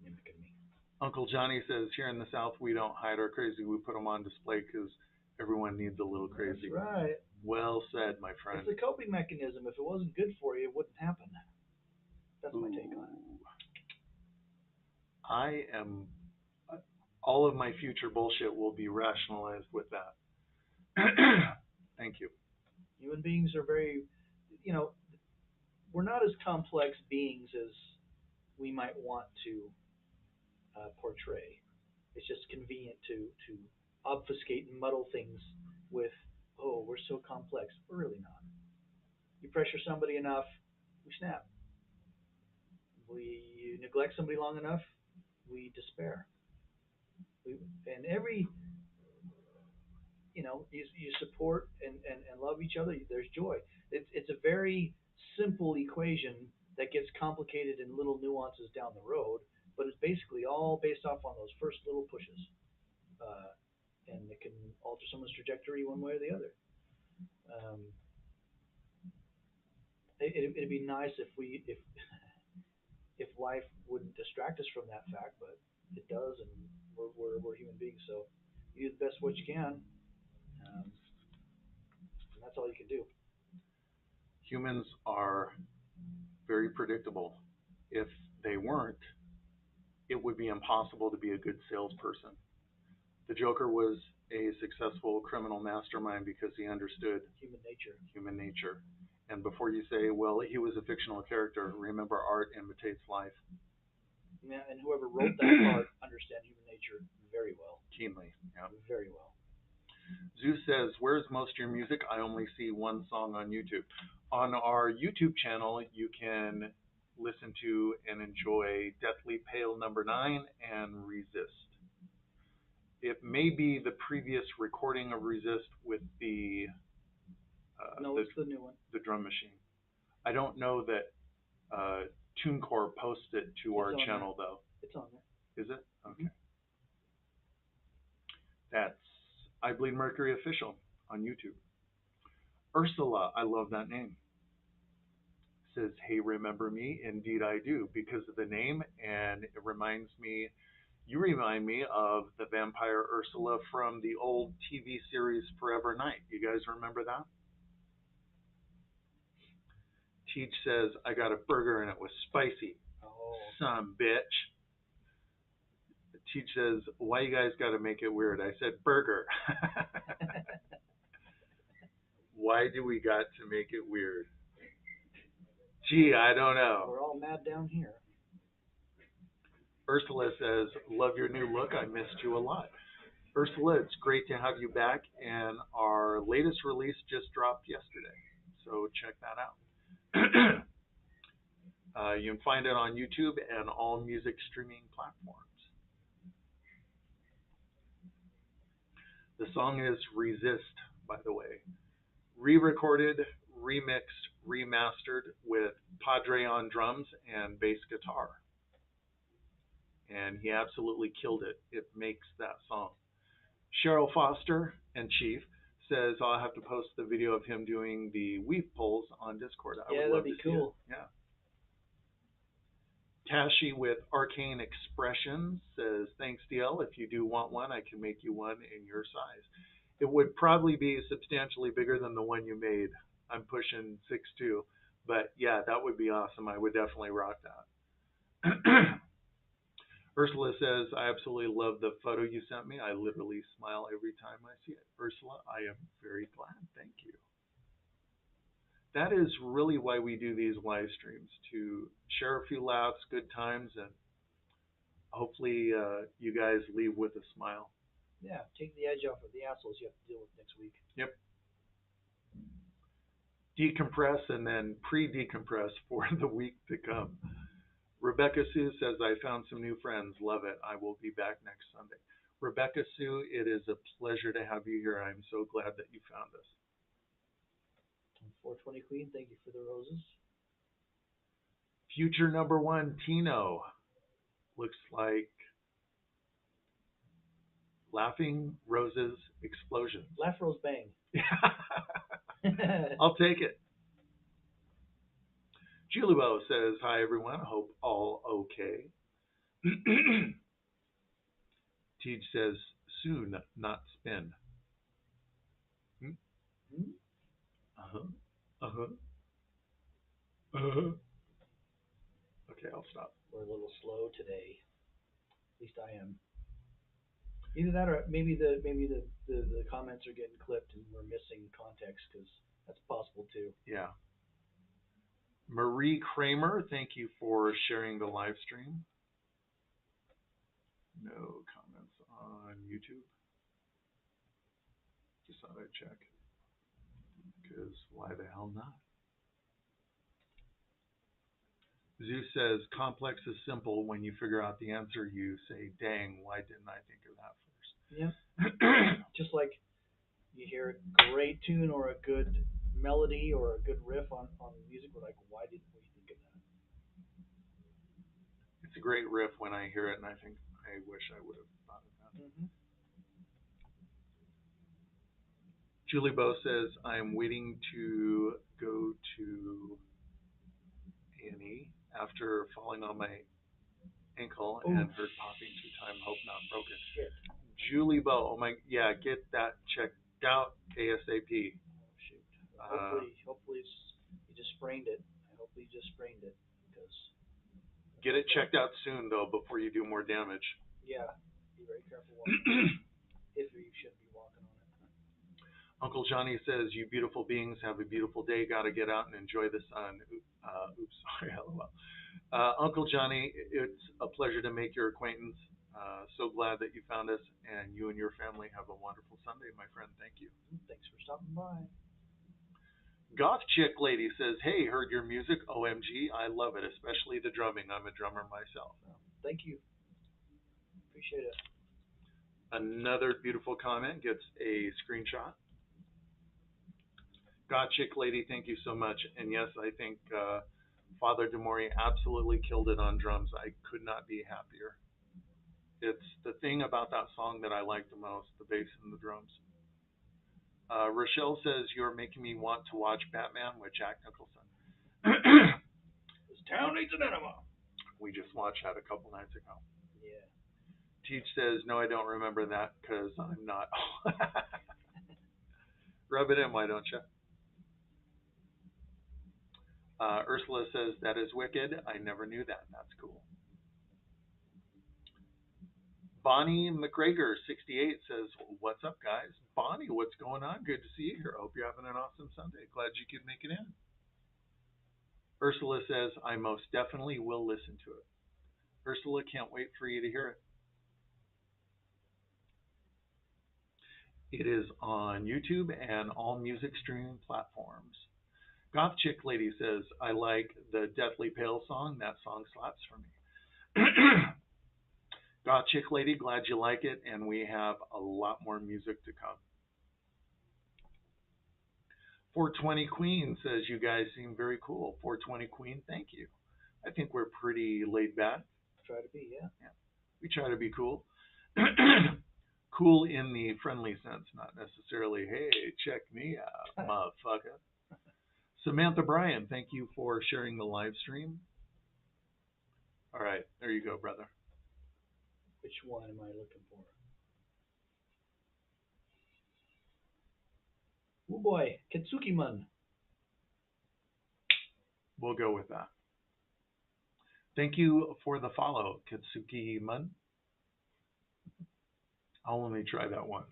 mimicking me. Uncle Johnny says, "Here in the South, we don't hide our crazy. We put them on display because everyone needs a little crazy." That's right. Well said, my friend. It's a coping mechanism. If it wasn't good for you, it wouldn't happen. That's my take on it. I am. All of my future bullshit will be rationalized with that. Thank you. Human beings are very, we're not as complex beings as we might want to portray. It's just convenient to obfuscate and muddle things with, oh, we're so complex. We're really not. You pressure somebody enough, we snap. We neglect somebody long enough, we despair. And every, you support and love each other, there's joy. It's a very simple equation that gets complicated in little nuances down the road, but it's basically all based off on those first little pushes. And it can alter someone's trajectory one way or the other. Um, it'd be nice if life wouldn't distract us from that fact, but it does, and we're human beings, so you do the best what you can, and that's all you can do. Humans are very predictable. If they weren't, it would be impossible to be a good salesperson. The Joker was a successful criminal mastermind because he understood Human nature. Human nature. And before you say, well, he was a fictional character, remember art imitates life. Yeah, and whoever wrote that part understand human nature very well. Keenly. Yeah. Very well. Zeus says, where's most of your music? I only see one song on YouTube. On our YouTube channel, you can listen to and enjoy Deathly Pale Number 9 and Resist. It may be the previous recording of Resist with No, it's the new one. the drum machine. I don't know that TuneCore posted it to our channel, though. It's on there. Is it? Okay. That's I Bleed Mercury Official on YouTube. Ursula, I love that name. Says, hey, remember me? Indeed I do, because of the name, and it reminds me, you remind me of the vampire Ursula from the old TV series Forever Night. You guys remember that? Teach says, I got a burger and it was spicy. Oh. Some bitch. Teach says, why you guys got to make it weird? I said, burger. Why do we got to make it weird? Gee, I don't know. We're all mad down here. Ursula says, love your new look. I missed you a lot. Ursula, it's great to have you back, and our latest release just dropped yesterday, so check that out. You can find it on YouTube and all music streaming platforms. The song is Resist, by the way. Re-recorded, remixed, remastered with Padre on drums and bass guitar. And he absolutely killed it. It makes that song. Cheryl Foster and Chief says I'll have to post the video of him doing the weave pulls on Discord. I would love that'd be to cool. See it. Yeah. Tashi with Arcane Expressions says, thanks, DL. If you do want one, I can make you one in your size. It would probably be substantially bigger than the one you made. I'm pushing 6'2". But yeah, that would be awesome. I would definitely rock that. Ursula says, I absolutely love the photo you sent me. I literally smile every time I see it. Ursula, I am very glad. Thank you. That is really why we do these live streams, to share a few laughs, good times, and hopefully you guys leave with a smile. Yeah, take the edge off of the assholes you have to deal with next week. Yep. Decompress and then pre-decompress for the week to come. Rebecca Sue says, I found some new friends. Love it. I will be back next Sunday. Rebecca Sue, it is a pleasure to have you here. I'm so glad that you found us. 420 Queen, thank you for the roses. Future number one, Tino. Looks like Laughing Roses Explosions. Laugh Rose Bang. I'll take it. Julibo says, hi everyone, I hope all okay. Tej says, soon, not spin. Uh-huh. Uh-huh. Uh-huh. Okay, I'll stop. We're a little slow today. At least I am. Either that, or maybe the comments are getting clipped and we're missing context, because that's possible too. Yeah. Marie Kramer, thank you for sharing the live stream. No comments on YouTube. Just thought I'd check. Because why the hell not? Zeus says, complex is simple. When you figure out the answer, you say, dang, why didn't I think of that first? Yeah. Just like you hear a great tune or a good melody or a good riff on music, we're like, why didn't we think of that? It's a great riff when I hear it, and I think, I wish I would have thought of that. Mm-hmm. Julie Bow says, I am waiting to go to A&E after falling on my ankle and hurt popping 2 times, hope not broken. Shit. Julie Bow, oh my, yeah, get that checked out ASAP. Oh, shoot. Hopefully you just sprained it. I hope you just sprained it, because. Get it checked out soon, though, before you do more damage. Yeah, be very careful walking if you should be walking on it. Uncle Johnny says, "You beautiful beings have a beautiful day. Got to get out and enjoy the sun." Oops, sorry, lol. Uncle Johnny, it's a pleasure to make your acquaintance. So glad that you found us, and you and your family have a wonderful Sunday, my friend. Thank you. Thanks for stopping by. Goth Chick Lady says, "Hey, heard your music? OMG, I love it, especially the drumming. I'm a drummer myself." Well, thank you. Appreciate it. Another beautiful comment gets a screenshot. God Chick Lady, thank you so much. And yes, I think Father Demori absolutely killed it on drums. I could not be happier. It's the thing about that song that I like the most, the bass and the drums. Rochelle says, "You're making me want to watch Batman with Jack Nicholson." This town needs an enema. We just watched that a couple nights ago. Yeah. Teach says, "No, I don't remember that because I'm not." Rub it in, why don't you? Ursula says, "That is wicked. I never knew that. That's cool." Bonnie McGregor, 68, says, "What's up, guys?" Bonnie, what's going on? Good to see you here. Hope you're having an awesome Sunday. Glad you could make it in. Ursula says, "I most definitely will listen to it." Ursula, can't wait for you to hear it. It is on YouTube and all music streaming platforms. Goth Chick Lady says, "I like the Deathly Pale song. That song slaps for me." Goth Chick Lady, glad you like it, and we have a lot more music to come. 420 Queen says, "You guys seem very cool." 420 Queen, thank you. I think we're pretty laid back. Try to be, yeah. We try to be cool. Cool in the friendly sense, not necessarily, "Hey, check me out, motherfucker." Samantha Bryan, thank you for sharing the live stream. All right, there you go, brother. Which one am I looking for? Oh boy, Ketsuki-man. We'll go with that. Thank you for the follow, Kitsuki Mun. I'll only try that once.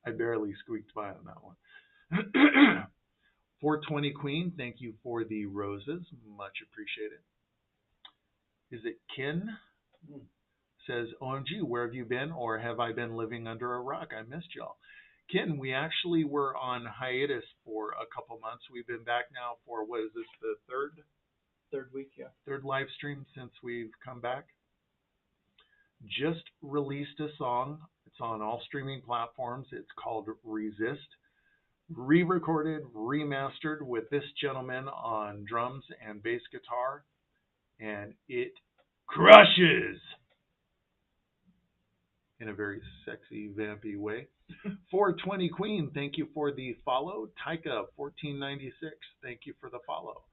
I barely squeaked by on that one. 420 Queen, thank you for the roses. Much appreciated. Is it Kin? Says, "OMG, where have you been? Or have I been living under a rock? I missed y'all." Kin, we actually were on hiatus for a couple months. We've been back now for, what is this, the third week, yeah. Third live stream since we've come back. Just released a song. It's on all streaming platforms. It's called Resist. Re-recorded, remastered with this gentleman on drums and bass guitar, and it crushes in a very sexy, vampy way. 420 Queen, thank you for the follow. Taika 1496, thank you for the follow.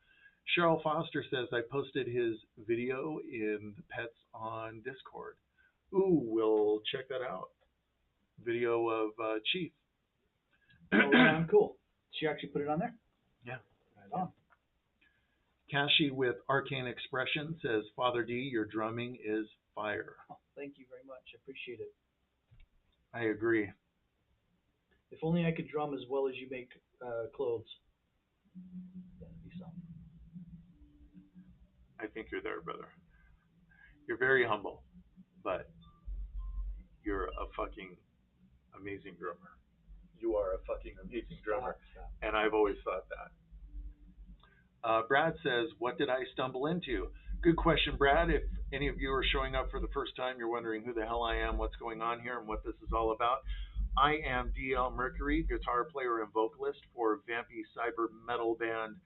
Cheryl Foster says, "I posted his video in the Pets on Discord." Ooh, we'll check that out. Video of Chief. Oh, right, cool. She actually put it on there? Yeah. Right on. Kashi with Arcane Expression says, "Father D, your drumming is fire." Oh, thank you very much. I appreciate it. I agree. If only I could drum as well as you make clothes. That'd be something. I think you're there, brother. You're very humble, but you're a fucking amazing drummer. You are a fucking amazing drummer, Stop. and I've always thought that. Brad says, "What did I stumble into?" Good question, Brad. If any of you are showing up for the first time, you're wondering who the hell I am, what's going on here, and what this is all about. I am DL Mercury, guitar player and vocalist for vampy cyber metal band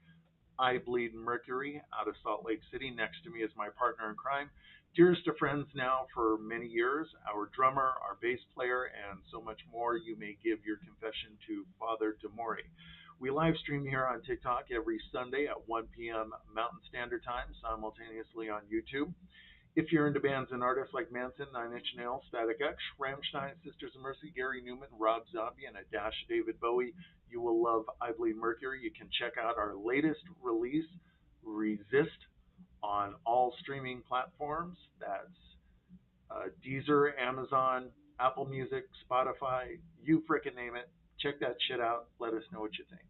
I Bleed Mercury out of Salt Lake City. Next to me is my partner in crime, dearest of friends now for many years, our drummer, our bass player, and so much more. You may give your confession to Father Demori. We live stream here on TikTok every Sunday at 1 p.m. Mountain Standard Time, simultaneously on YouTube. If you're into bands and artists like Manson, Nine Inch Nails, Static X, Rammstein, Sisters of Mercy, Gary Newman, Rob Zombie, and a dash of David Bowie, you will love I Bleed Mercury. You can check out our latest release, Resist, on all streaming platforms. That's Deezer, Amazon, Apple Music, Spotify, you frickin' name it. Check that shit out. Let us know what you think.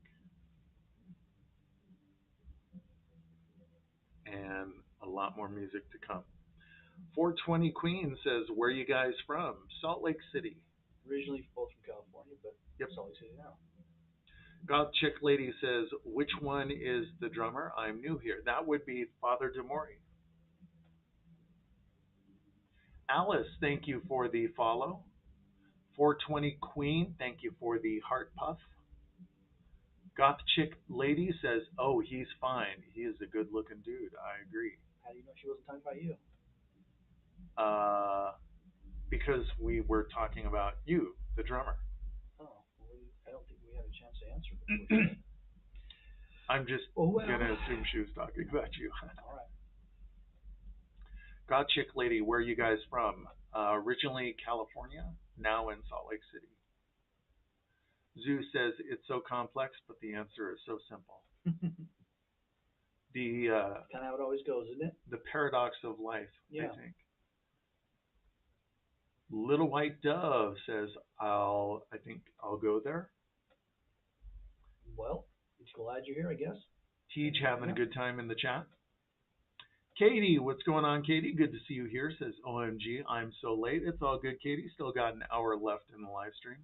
And a lot more music to come. 420 Queen says, "Where you guys from?" Salt Lake City. Originally both from California, but Yep. Salt Lake City now. Goth Chick Lady says, "Which one is the drummer? I'm new here." That would be Father Demori. Alice, thank you for the follow. 420 Queen, thank you for the heart puff. Goth Chick Lady says, "Oh, he's fine. He is a good looking dude." I agree. How do you know she wasn't talking about you? Uh, because we were talking about you, the drummer. Oh, well, I don't think we had a chance to answer before. I'm just gonna assume she was talking about you. All right. God Chick Lady, where are you guys from? Originally California, now in Salt Lake City. Zoo says it's so complex, but the answer is so simple. The Kind of how it always goes, isn't it? the paradox of life, Yeah. I think. Little White Dove says, I think I'll go there. Well, it's glad you're here, I guess. Teej having a good time in the chat. Katie, what's going on, Katie? Good to see you here. Says, OMG, I'm so late. It's all good, Katie. Still got an hour left in the live stream.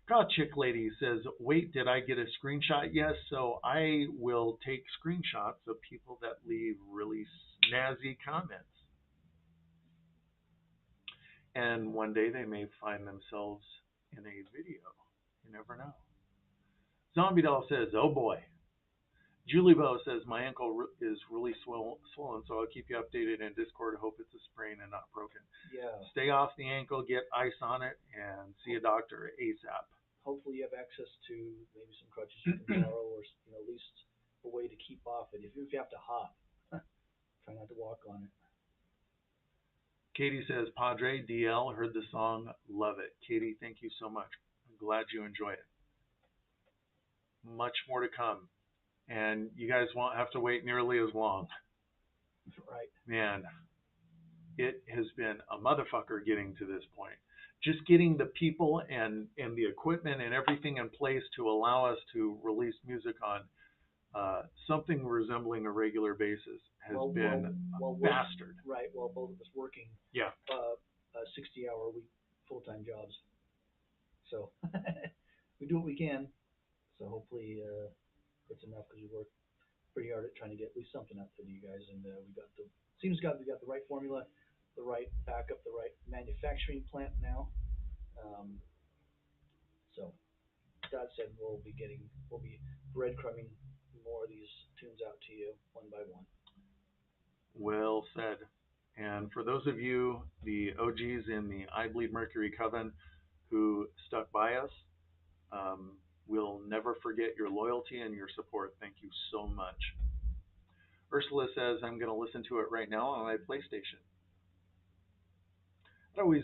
God Chick Lady says, wait, did I get a screenshot? Yes, so I will take screenshots of people that leave really snazzy comments. And one day they may find themselves in a video. You never know. Zombie Doll says, oh boy. Julie Bo says, my ankle is really swollen, so I'll keep you updated in Discord. Hope it's a sprain and not broken. Yeah. Stay off the ankle, get ice on it, and see a doctor ASAP. Hopefully you have access to maybe some crutches you can borrow, or at least a way to keep off it. If you have to hop, try not to walk on it. Katie says, Padre DL heard the song, love it. Katie, thank you so much. I'm glad you enjoy it. Much more to come. And you guys won't have to wait nearly as long. Right. Man, it has been a motherfucker getting to this point. Just getting the people and the equipment and everything in place to allow us to release music on something resembling a regular basis has been a bastard. Right. Well, both of us working. Yeah. 60-hour week full-time jobs. So we do what we can. So hopefully it's enough, because we work pretty hard at trying to get at least something out there to you guys, and we got the we got the right formula, the right backup, the right manufacturing plant now. So that said, we'll be breadcrumbing more of these tunes out to you one by one. Well said. And for those of you, the OGs in the I Bleed Mercury Coven, who stuck by us, we'll never forget your loyalty and your support. Thank you so much. Ursula says, I'm going to listen to it right now on my PlayStation. It always,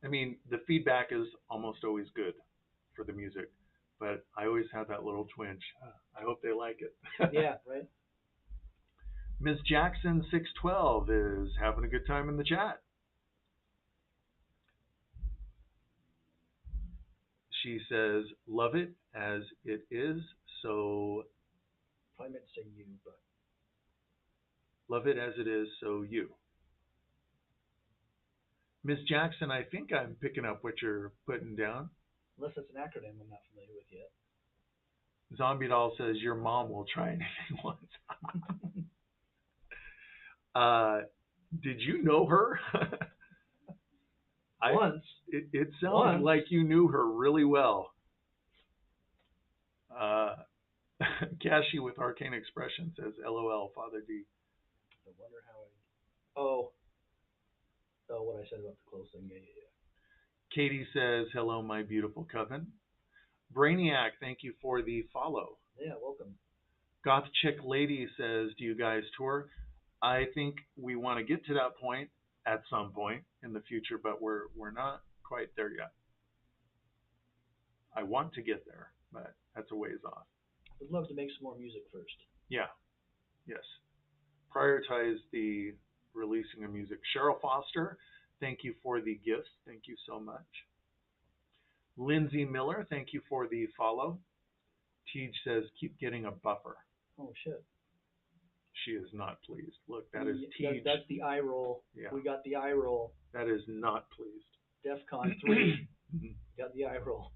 I mean, the feedback is almost always good for the music, but I always have that little twinge. I hope they like it. Yeah, right. Ms. Jackson 612 is having a good time in the chat. She says, love it as it is, so... Probably meant to say you, but... Love it as it is, so you. Ms. Jackson, I think I'm picking up what you're putting down. Unless it's an acronym I'm not familiar with yet. Zombie Doll says, your mom will try anything once. Did you know her? Once. It sounds like you knew her really well. Cashy with Arcane Expression says, LOL, Father D. I wonder how I... Oh, what I said about the clothes thing. Yeah. Katie says, hello, my beautiful coven. Brainiac, thank you for the follow. Yeah, welcome. Goth Chick Lady says, do you guys tour? I think we want to get to that point at some point in the future, but we're not quite there yet. I want to get there, but that's a ways off. I'd love to make some more music first. Yeah. Yes. Prioritize the releasing of music. Cheryl Foster, thank you for the gifts. Thank you so much. Lindsay Miller, thank you for the follow. Tej says, keep getting a buffer. Oh shit. She is not pleased. Look, that is Tej. That's the eye roll. Yeah. We got the eye roll. That is not pleased. DEFCON 3 got the eye roll.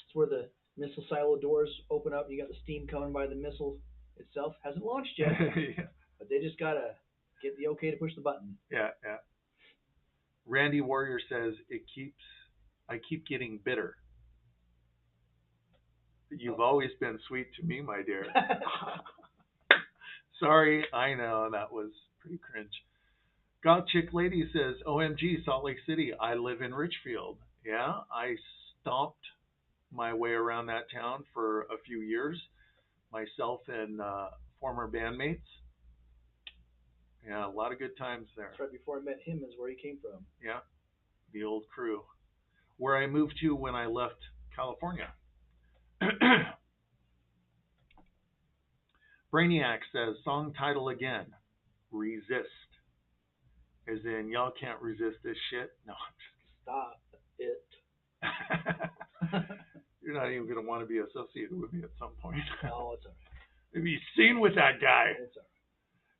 It's where the missile silo doors open up. You got the steam coming by the missile itself. Hasn't launched yet, Yeah. but they just gotta get the okay to push the button. Yeah, yeah. Randy Warrior says I keep getting bitter. You've always been sweet to me, my dear. Sorry, I know that was pretty cringe. God Chick Lady says, OMG, Salt Lake City. I live in Richfield. Yeah, I stomped my way around that town for a few years, myself and former bandmates. Yeah, a lot of good times there. That's right before I met him is where he came from. Yeah, the old crew. Where I moved to when I left California. Brainiac says, song title again, Resist. As in, y'all can't resist this shit? No. Stop it. You're not even going to want to be associated with me at some point. Oh, it's all right. Maybe seen with that guy. It's all right.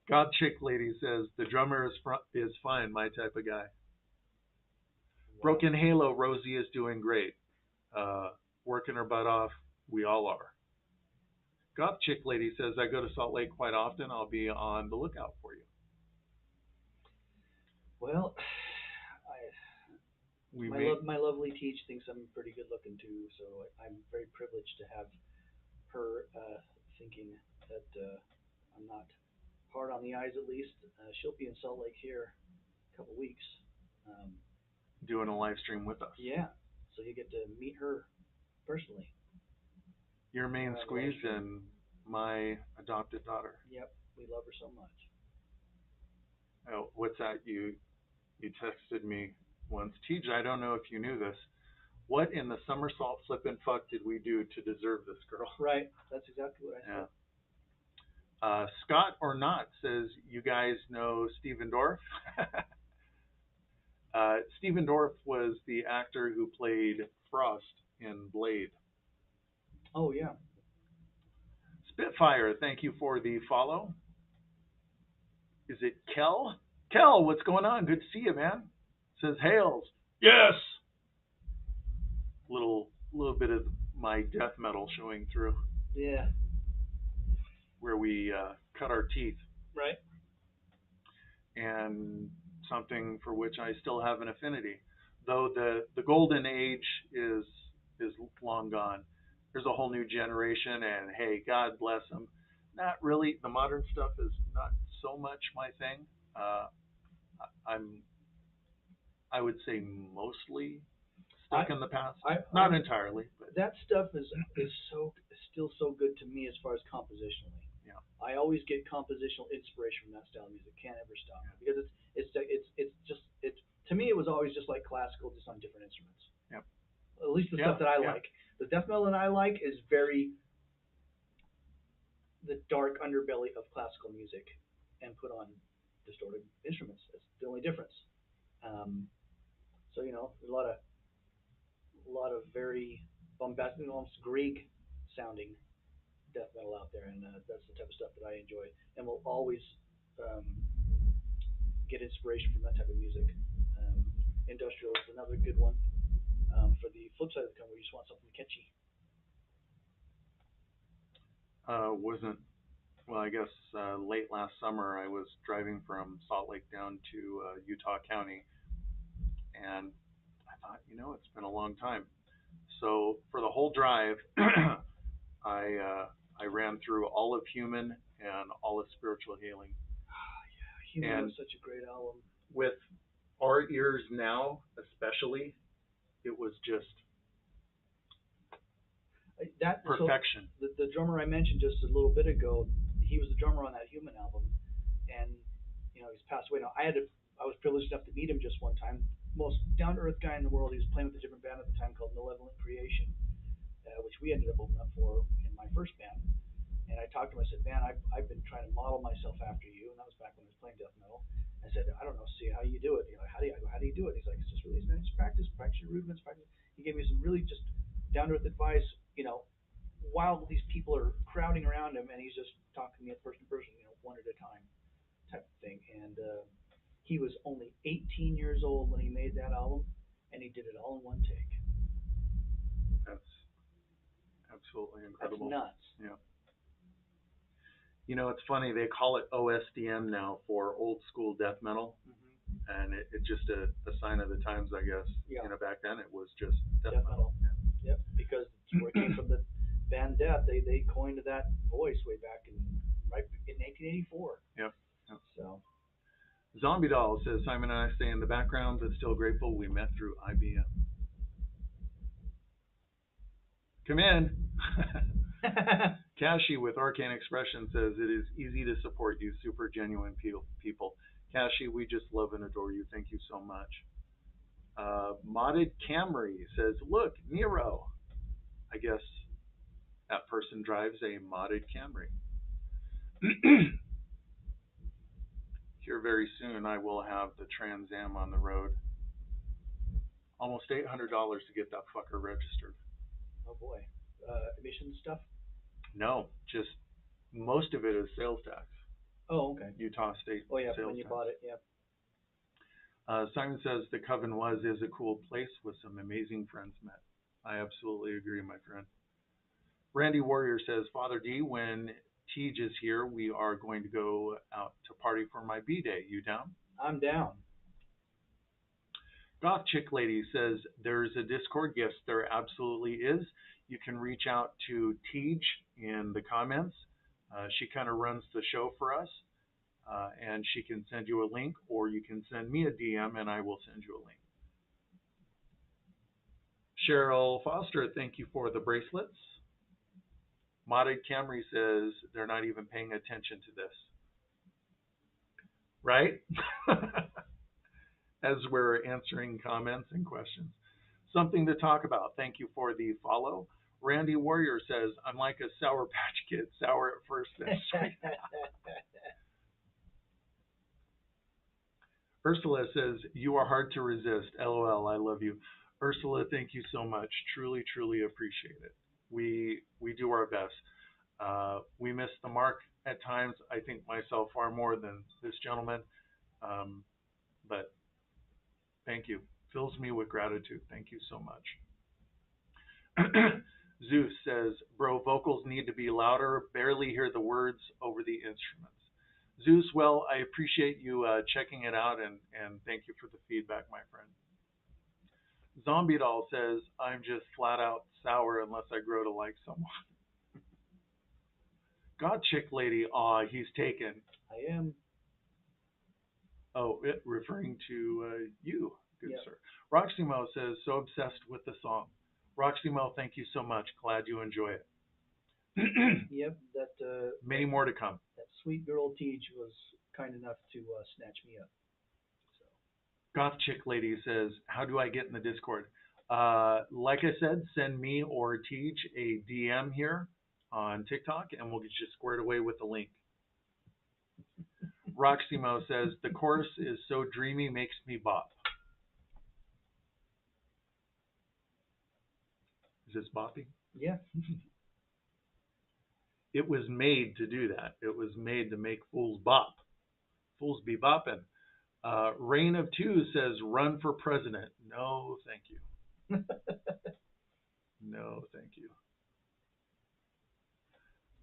God Chick Lady says, the drummer is fine, my type of guy. Wow. Broken Halo, Rosie is doing great. Working her butt off. We all are. God Chick Lady says, I go to Salt Lake quite often. I'll be on the lookout for you. Well, my lovely Teach thinks I'm pretty good looking too, so I'm very privileged to have her thinking that I'm not hard on the eyes at least. She'll be in Salt Lake here in a couple weeks. Doing a live stream with us. Yeah, so you get to meet her personally. Your main squeeze and my adopted daughter. Yep, we love her so much. Oh, what's that? You texted me once. Tej, I don't know if you knew this. What in the somersault flip and fuck did we do to deserve this girl? Right, that's exactly what I said. Yeah. Scott or not says, you guys know Steven Dorff? Steven Dorff was the actor who played Frost in Blade. Oh, yeah. Spitfire, thank you for the follow. Is it Kel? Kel, what's going on? Good to see you, man. Says Hales. Yes. Little bit of my death metal showing through. Yeah. Where we cut our teeth. Right. And something for which I still have an affinity. Though the golden age is long gone. There's a whole new generation, and hey, God bless them. Not really. The modern stuff is not so much my thing. I would say mostly stuck in the past. Not entirely, but that stuff is still so good to me as far as compositionally. Yeah. I always get compositional inspiration from that style of music. Can't ever stop because it's just to me it was always just like classical, just on different instruments. Yep. At least the stuff that I like. The death metal that I like is very the dark underbelly of classical music and put on distorted instruments. That's the only difference. So there's a lot of very bombastic, almost Greek sounding death metal out there, and that's the type of stuff that I enjoy, and will always get inspiration from that type of music. Industrial is another good one. For the flip side of the coin, where you just want something catchy. I guess late last summer I was driving from Salt Lake down to Utah County, and I thought, it's been a long time. So for the whole drive, I ran through all of Human and all of Spiritual Healing. Human was such a great album. With Our Ears Now, especially, it was just perfection. So the drummer I mentioned just a little bit ago, he was the drummer on that Human album, and he's passed away now. I was privileged enough to meet him just one time. Most down to earth guy in the world. He was playing with a different band at the time called Malevolent Creation, which we ended up opening up for in my first band. And I talked to him. I said, "Man, I've been trying to model myself after you," and that was back when I was playing death metal. I said, "I don't know, see how you do it. How do you do it?" He's like, "It's just really, man, just practice your rudiments, practice." He gave me some really just down to earth advice. You know, while these people are crowding around him, and he's just talking to me person to person, one at a time type of thing. And he was only 18 years old when he made that album, and he did it all in one take. That's absolutely That's incredible. nuts. Yeah. It's funny. They call it OSDM now for old school death metal, Mm-hmm. and it's just a sign of the times, I guess. Yeah. Back then it was just death Death metal. metal. Yep, because where it came from the band Death, they coined that voice way back right in 1984. Yeah. Yep. So Zombie Doll says Simon and I stay in the background, but still grateful we met through IBM. Come in. Kashi with Arcane Expression says it is easy to support you, super genuine people. Kashi, we just love and adore you. Thank you so much. Modded Camry says, look, Nero. I guess that person drives a modded Camry. Here very soon, I will have the Trans Am on the road. Almost $800 to get that fucker registered. oh boy, emission stuff. No, just most of it is sales tax. Oh, okay. Utah State. Oh yeah, sales when you tax. bought it, yeah. Simon says the Coven is a cool place with some amazing friends met. I absolutely agree, my friend. Randy Warrior says, Father D, when Tej is here, we are going to go out to party for my B-Day. You down? I'm down. Goth Chick Lady says, there's a Discord. Yes, there absolutely is. You can reach out to Tej in the comments. She kind of runs the show for us. And she can send you a link, or you can send me a DM and I will send you a link. Cheryl Foster, thank you for the bracelets. Modded Camry says they're not even paying attention to this. Right? As we're answering comments and questions. Something to talk about. Thank you for the follow. Randy Warrior says, I'm like a Sour Patch Kid, sour at first, then sweet. Ursula says, you are hard to resist. LOL, I love you. Ursula, thank you so much. Truly, truly appreciate it. We do our best. We miss the mark at times. I think myself far more than this gentleman. But thank you. Fills me with gratitude. Thank you so much. Zeus says, bro, vocals need to be louder. Barely hear the words over the instruments. Zeus, well, I appreciate you checking it out, and thank you for the feedback, my friend. Zombie Doll says, I'm just flat out sour unless I grow to like someone. God Chick Lady, aw, he's taken. I am. Oh, referring to you, good Yep. sir. Roxy Mo says, so obsessed with the song. Roxy Mo, thank you so much. Glad you enjoy it. Yep, that Many more to come. that sweet girl Tej was kind enough to snatch me up. So Goth Chick Lady says, how do I get in the Discord? Like I said, send me or Tej a DM here on TikTok, and we'll get you squared away with the link. Roxy Mo says, the chorus is so dreamy, makes me bop. Is this bopping? yeah, It was made to do that. It was made to make fools bop. Fools be bopping. Reign of Two says, run for president. No, thank you. No, thank you.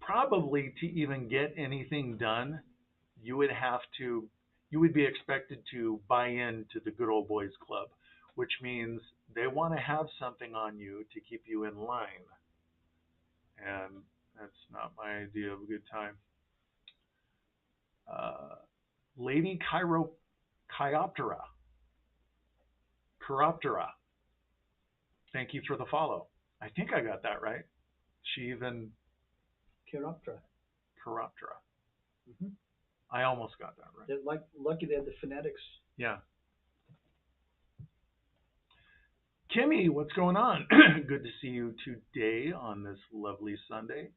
Probably to even get anything done, you would be expected to buy into the good old boys club, which means they want to have something on you to keep you in line. And that's not my idea of a good time. Lady Chiroptera. Thank you for the follow. I think I got that right. She even Chiroptera. Chiroptera. Mm-hmm. I almost got that right. They're lucky they had the phonetics. Yeah. Kimmy, what's going on? Good to see you today on this lovely Sunday.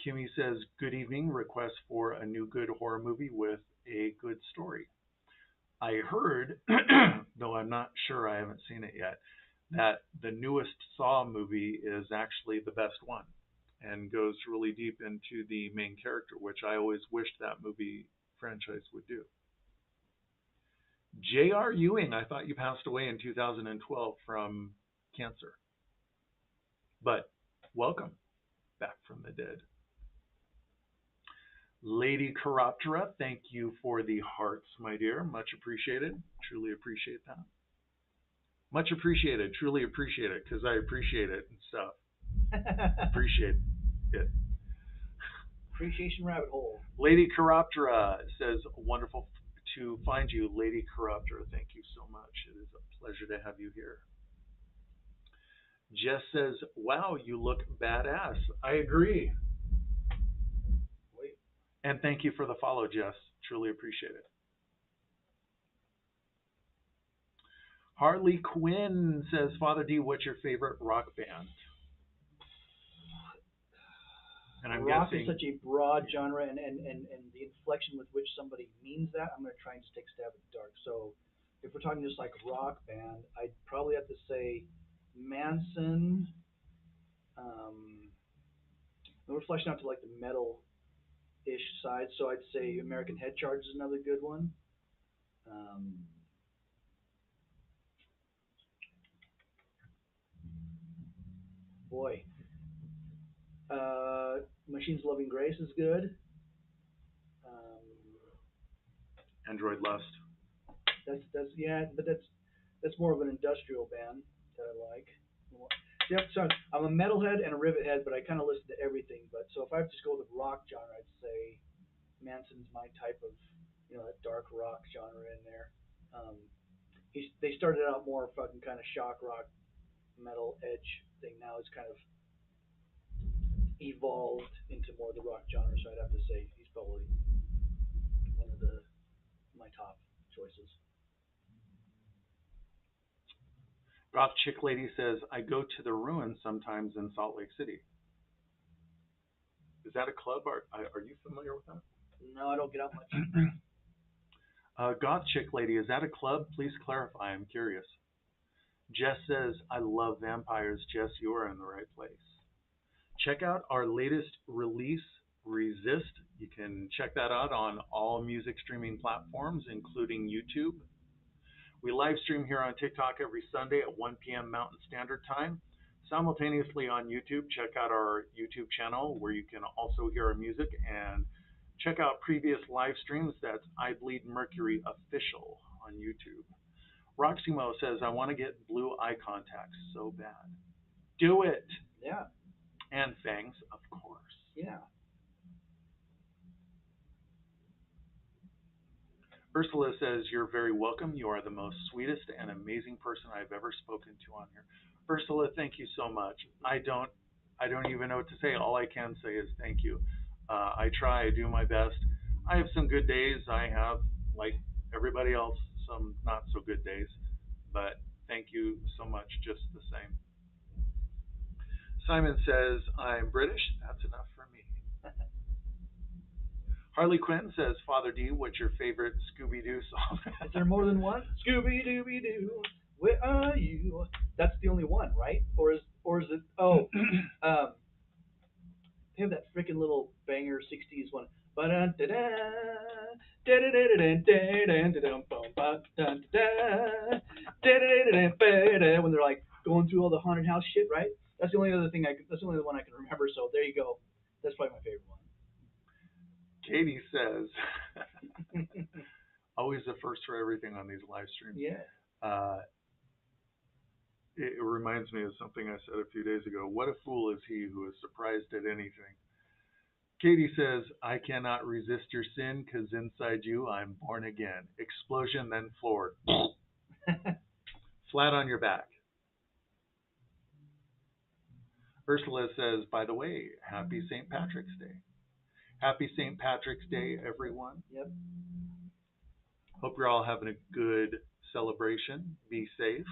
Kimmy says, good evening. Request for a new good horror movie with a good story. I heard, though I'm not sure, I haven't seen it yet, that the newest Saw movie is actually the best one and goes really deep into the main character, which I always wished that movie franchise would do. J.R. Ewing, I thought you passed away in 2012 from cancer, but welcome back from the dead. Lady Chiroptera, thank you for the hearts, my dear. Much appreciated. Truly appreciate that. Much appreciated. Truly appreciate it because I appreciate it and stuff. Appreciate it. Appreciation rabbit hole. Lady Chiroptera says, wonderful to find you, Lady Chiroptera. Thank you so much. It is a pleasure to have you here. Jess says, wow, you look badass. I agree. Wait. And thank you for the follow, Jess. Truly appreciate it. Harley Quinn says, Father D, what's your favorite rock band? And I'm Rock guessing is such a broad genre, and the inflection with which somebody means that, I'm going to try and just take a stab at the dark. So, if we're talking just like rock band, I'd probably have to say Manson. Um, and we're fleshing out to like the metal-ish side, so I'd say American Head Charge is another good one. Um, boy, Machines Loving Grace is good. Um, Android Lust. that's yeah, but that's more of an industrial band that I like. Yep, so I'm a metalhead and a rivet head, but I kind of listen to everything. But so if I have to just go with the rock genre, I'd say Manson's my type of, that dark rock genre in there. Um, they started out more fucking kind of shock rock, metal edge thing. Now it's kind of evolved into more the rock genre. So I'd have to say he's probably one of the my top choices. Goth Chick Lady says, I go to the ruins sometimes in Salt Lake City. Is that a club? Are you familiar with that? No, I don't get out much. Goth Chick Lady, is that a club? Please clarify. I'm curious. Jess says, I love vampires. Jess, you are in the right place. Check out our latest release, Resist. You can check that out on all music streaming platforms, including YouTube. We live stream here on TikTok every Sunday at 1 p.m. Mountain Standard Time. Simultaneously on YouTube, check out our YouTube channel where you can also hear our music and check out previous live streams. That's I Bleed Mercury Official on YouTube. Roximo says, I want to get blue eye contacts so bad. Do it. Yeah. And fangs, of course. Yeah. Ursula says, you're very welcome. You are the most sweetest and amazing person I've ever spoken to on here. Ursula, thank you so much. I don't even know what to say. All I can say is thank you. I try, I do my best. I have some good days. I have, like everybody else, some not so good days. But thank you so much, just the same. Simon says, I'm British. That's enough for me. Harley Quinn says, Father D, what's your favorite Scooby Doo song? Is there more than one? Scooby Dooby Doo, where are you? That's the only one, right? Or is it? Oh, um, they have that freaking little banger '60s one. When they're like going through all the haunted house shit, right? That's the only other thing That's the only one I can remember. So there you go. That's probably my favorite one. Katie says, always the first for everything on these live streams. Yeah. Uh, it reminds me of something I said a few days ago. What a fool is he who is surprised at anything. Katie says, I cannot resist your sin because inside you I'm born again. Explosion, then floored. Flat on your back. Ursula says, by the way, happy St. Patrick's Day. Happy St. Patrick's Day, everyone. Yep. Hope you're all having a good celebration. Be safe.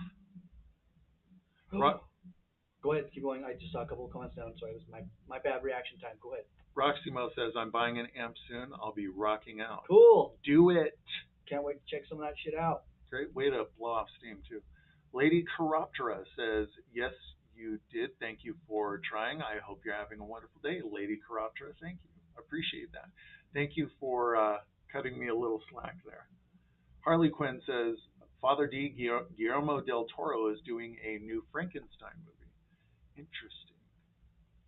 Go ahead, keep going. I just saw a couple of comments down, so it was my bad reaction time. Go ahead. Roximo says, I'm buying an amp soon. I'll be rocking out. Cool. Do it. Can't wait to check some of that shit out. Great way to blow off steam, too. Lady Chiroptera says, yes, you did. Thank you for trying. I hope you're having a wonderful day. Lady Chiroptera, thank you. Appreciate that. Thank you for cutting me a little slack there. Harley Quinn says, Father D. Guillermo del Toro is doing a new Frankenstein movie. Interesting.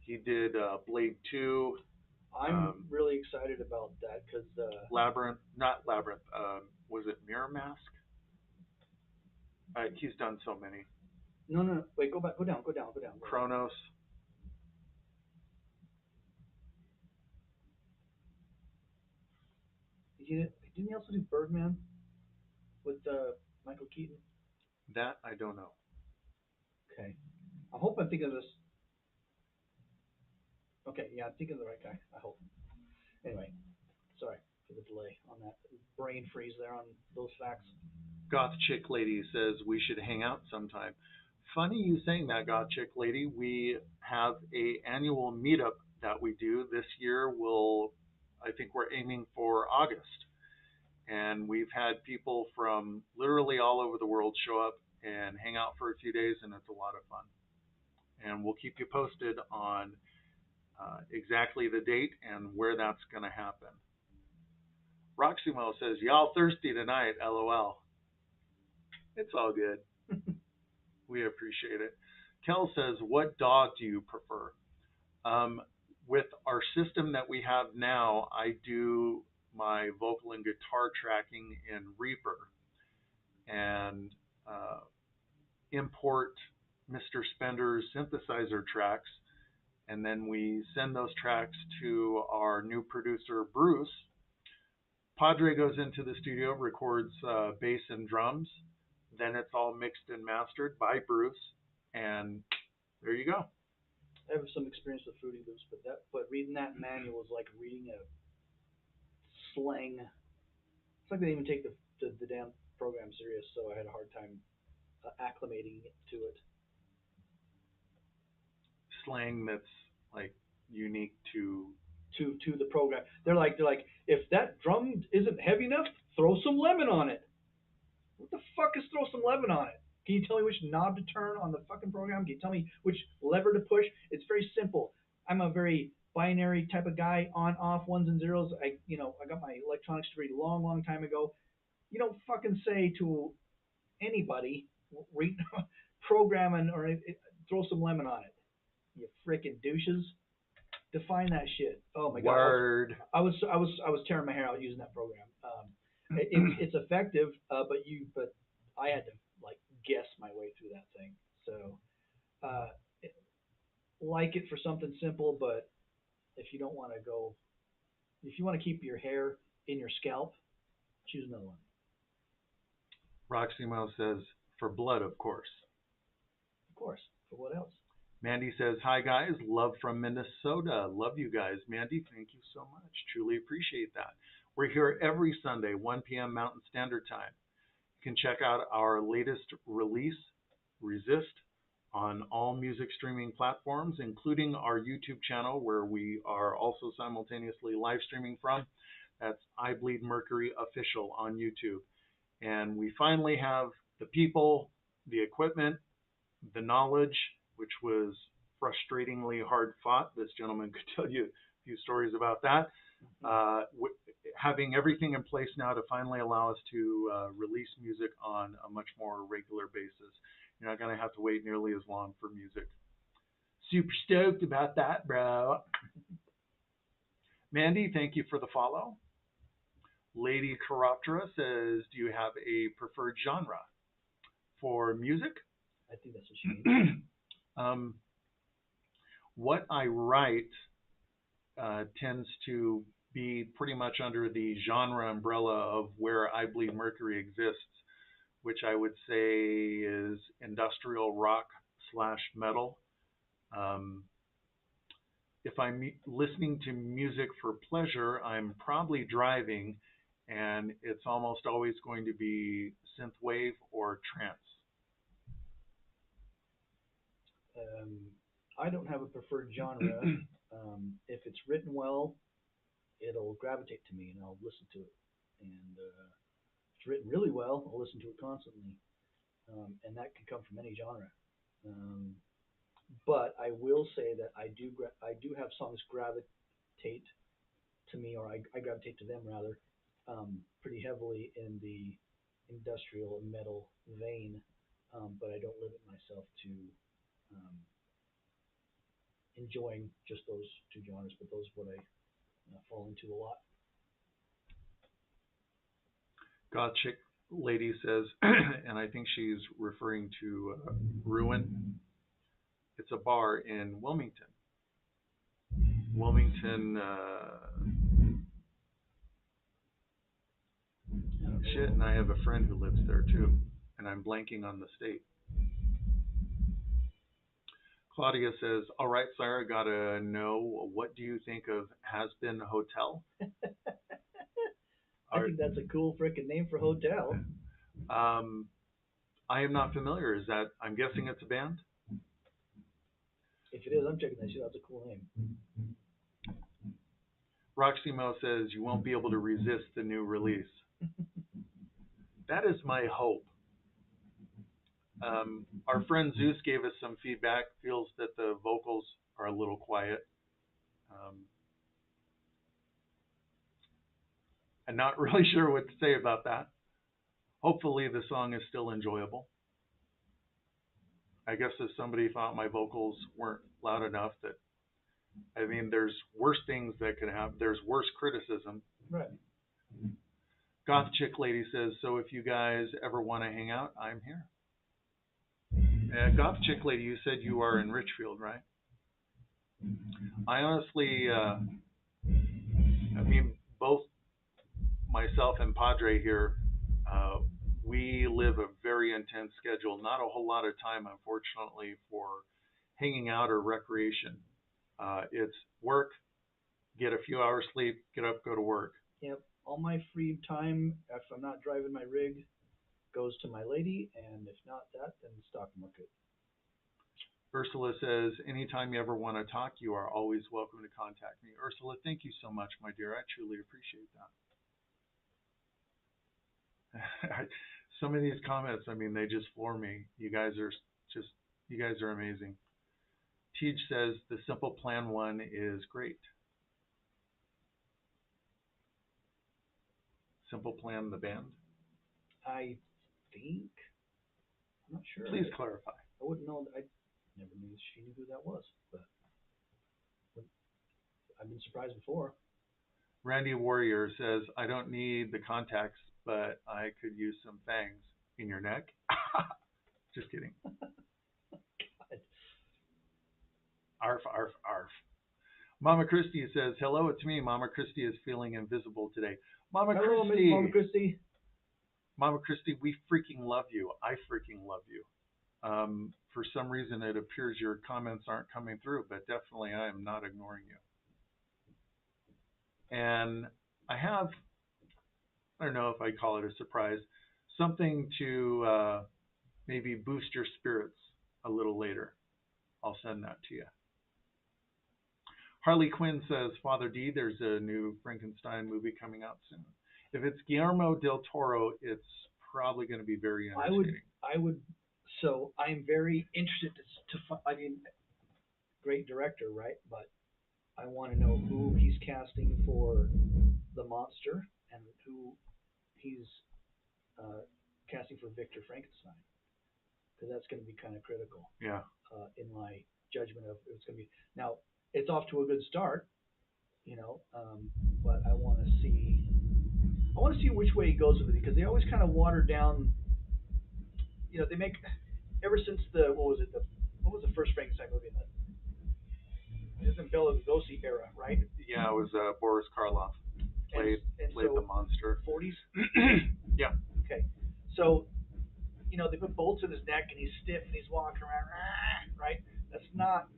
He did Blade 2, I'm really excited about that because Labyrinth, not Labyrinth, was it Mirror Mask? He's done so many. no, no, no, wait, go back, go down. Chronos. Didn't he also do Birdman with Michael Keaton? That I don't know. Okay, I hope I'm thinking of this. Okay, yeah, I'm thinking of the right guy. I hope. Anyway, sorry for the delay on that brain freeze there on those facts. Goth Chick Lady says we should hang out sometime. Funny you saying that, Goth Chick Lady. We have a annual meetup that we do this year. I think we're aiming for August, and we've had people from literally all over the world show up and hang out for a few days, and it's a lot of fun. And we'll keep you posted on exactly the date and where that's going to happen. Roximo says, y'all thirsty tonight, lol. It's all good. We appreciate it. Kel says, what dog do you prefer? Um, with our system that we have now, I do my vocal and guitar tracking in Reaper and uh, import Mr. Spender's synthesizer tracks, and then we send those tracks to our new producer, Bruce. Padre goes into the studio, records bass and drums. Then it's all mixed and mastered by Bruce, and there you go. I have some experience with Fruity Loops, but reading that manual is like reading a slang. It's like they didn't even take the damn program serious, so I had a hard time acclimating to it. Slang that's like unique to. To the program. They're like if that drum isn't heavy enough, throw some lemon on it. What the fuck is throw some lemon on it? Can you tell me which knob to turn on the fucking program? Can you tell me which lever to push? It's very simple. I'm a very binary type of guy, on off ones and zeros. I got my electronics degree long, long time ago. You don't fucking say to anybody, re- program and or throw some lemon on it. You freaking douches. Define that shit. Oh my god. Word. I was tearing my hair out using that program. It's effective, but I had to like guess my way through that thing. So uh, like it for something simple, but if you don't want to go, if you want to keep your hair in your scalp, choose another one. Roximo says, for blood, of course. Of course. For what else? Mandy says, hi guys, love from Minnesota. Love you guys. Mandy, thank you so much. Truly appreciate that. We're here every Sunday, 1 p.m. Mountain Standard Time. You can check out our latest release, Resist, on all music streaming platforms, including our YouTube channel, where we are also simultaneously live streaming from. That's I Bleed Mercury Official on YouTube. And we finally have the people, the equipment, the knowledge, which was frustratingly hard fought. This gentleman could tell you a few stories about that. Having everything in place now to finally allow us to release music on a much more regular basis. You're not going to have to wait nearly as long for music. Super stoked about that, bro. Mandy, thank you for the follow. Lady Chiroptera says, do you have a preferred genre for music? I think that's what she means. What I write tends to be pretty much under the genre umbrella of where I Bleed Mercury exists, which I would say is industrial rock slash metal. Um, if I'm listening to music for pleasure, I'm probably driving, and it's almost always going to be synthwave or trance. Um, I don't have a preferred genre. If it's written well, it'll gravitate to me and I'll listen to it. And if it's written really well, I'll listen to it constantly. and that can come from any genre. Um, but I will say that I do have songs gravitate to me, or I gravitate to them rather, pretty heavily in the industrial and metal vein. But I don't limit myself to um, enjoying just those two genres, but those are what I fall into a lot. Goth Chick Lady says, and I think she's referring to Ruin. It's a bar in Wilmington. Wilmington, shit, and I have a friend who lives there too, and I'm blanking on the state. Claudia says, "All right, Sarah, gotta know what do you think of Has Been Hotel?" I think that's a cool freaking name for hotel. Um, I am not familiar. Is that? I'm guessing it's a band. If it is, I'm checking that shit. That's a cool name. Roxy Mo says you won't be able to resist the new release. That is my hope. Our friend Zeus gave us some feedback. Feels that the vocals are a little quiet. Um, I'm not really sure what to say about that. Hopefully, the song is still enjoyable. I guess if somebody thought my vocals weren't loud enough, that I mean, there's worse things that could happen. There's worse criticism. Right. Goth Chick Lady says, "So if you guys ever want to hang out, I'm here." Goth Chick Lady, you said you are in Richfield, right? I honestly, I mean, both myself and Padre here, uh, we live a very intense schedule. Not a whole lot of time, unfortunately, for hanging out or recreation. It's work, get a few hours sleep, get up, go to work. Yep. All my free time, if I'm not driving my rig, goes to my lady, and if not that, then stock market. Ursula says, "Anytime you ever want to talk, you are always welcome to contact me." Ursula, thank you so much, my dear. I truly appreciate that. Some of these comments, I mean, they just floor me. Just, you guys are amazing. Teej says, "The Simple Plan one is great." Simple Plan, the band? I think I'm not sure. Please clarify. I wouldn't know. I never knew she knew who that was, but I've been surprised before. Randy Warrior says, "I don't need the contacts, but I could use some fangs in your neck." Just kidding. God. Arf, arf, arf. Mama Christie says, "Hello, it's me. Mama Christie is feeling invisible today." Mama Hello, Miss Christie. Mama Christie. Mama Christie, we freaking love you. I freaking love you. For some reason, it appears your comments aren't coming through, but definitely I am not ignoring you. And I have, I don't know if I call it a surprise, something to maybe boost your spirits a little later. I'll send that to you. Harley Quinn says, "Father D, there's a new Frankenstein movie coming out soon." If it's Guillermo del Toro, it's probably going to be very entertaining. I would. So I'm very interested I mean, great director, right? But I want to know who he's casting for the monster and who he's uh, casting for Victor Frankenstein, because that's going to be kind of critical. Yeah. In my judgment of it's going to be now. It's off to a good start, you know, but I want to see. I want to see which way he goes with it, because they always kind of water down. You know, they make ever since the what was the first Frankenstein movie in the it's in Bela Lugosi era, right? Yeah, it was Boris Karloff played so the monster. 40s. Yeah. Okay, so they put bolts in his neck and he's stiff and he's walking around, right? That's not.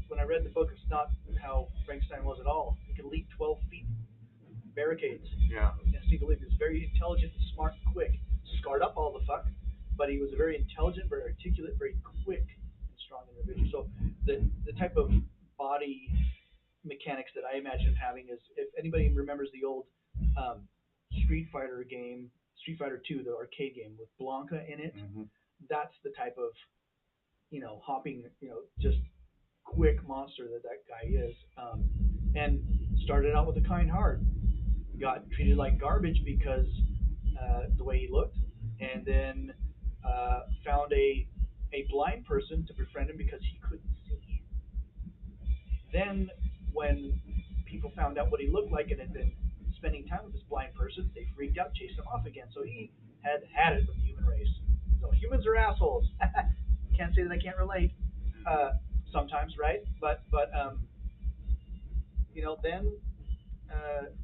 When I read the book, it's not how Frankenstein was at all. He could leap 12 feet barricades. Yeah. And Steve Lee was very intelligent, smart, quick, scarred up all the fuck, but he was a very intelligent, very articulate, very quick and strong individual. So the type of body mechanics that I imagine him having is, if anybody remembers the old Street Fighter game, Street Fighter 2, the arcade game with Blanca in it. Hmm. That's the type of hopping, just quick monster that that guy is. And started out with a kind heart, got treated like garbage because the way he looked, and then found a blind person to befriend him because he couldn't see. Then, when people found out what he looked like and had been spending time with this blind person, they freaked out, chased him off again. So he had it with the human race. So humans are assholes. Can't say that I can't relate. Uh, Sometimes, right? But then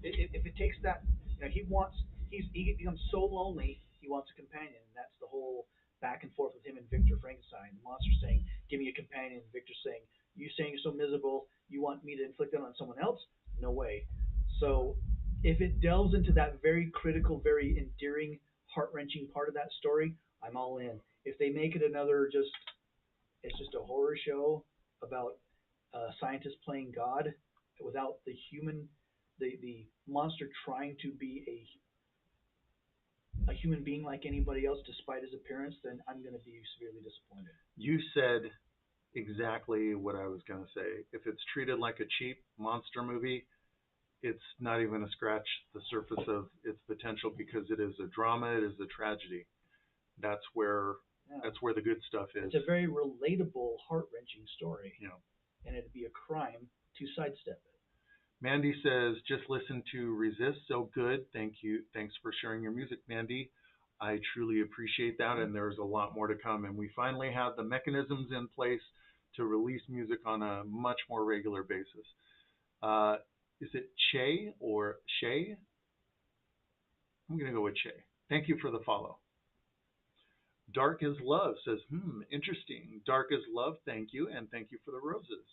if it takes that, he becomes so lonely, he wants a companion. And that's the whole back and forth with him and Victor Frankenstein. The monster saying, "Give me a companion." Victor saying, "You saying you're so miserable, you want me to inflict it on someone else? No way." So if it delves into that very critical, very endearing, heart wrenching part of that story, I'm all in. If they make it another just it's just a horror show about scientists playing God without the human, the monster trying to be a human being like anybody else despite his appearance, then I'm going to be severely disappointed. You said exactly what I was going to say. If it's treated like a cheap monster movie, it's not even a scratch the surface of its potential because it is a drama, it is a tragedy. That's where Yeah. that's where the good stuff is. It's a very relatable, heart wrenching story, You know. and it'd be a crime to sidestep it. Mandy says, just listen to Resist. So good. Thank you. Thanks for sharing your music, Mandy. I truly appreciate that, and there's a lot more to come. And we finally have the mechanisms in place to release music on a much more regular basis. Uh, is it Che or Shay? I'm going to go with Che. Thank you for the follow. Dark as Love says, interesting. Dark as Love, thank you, and thank you for the roses.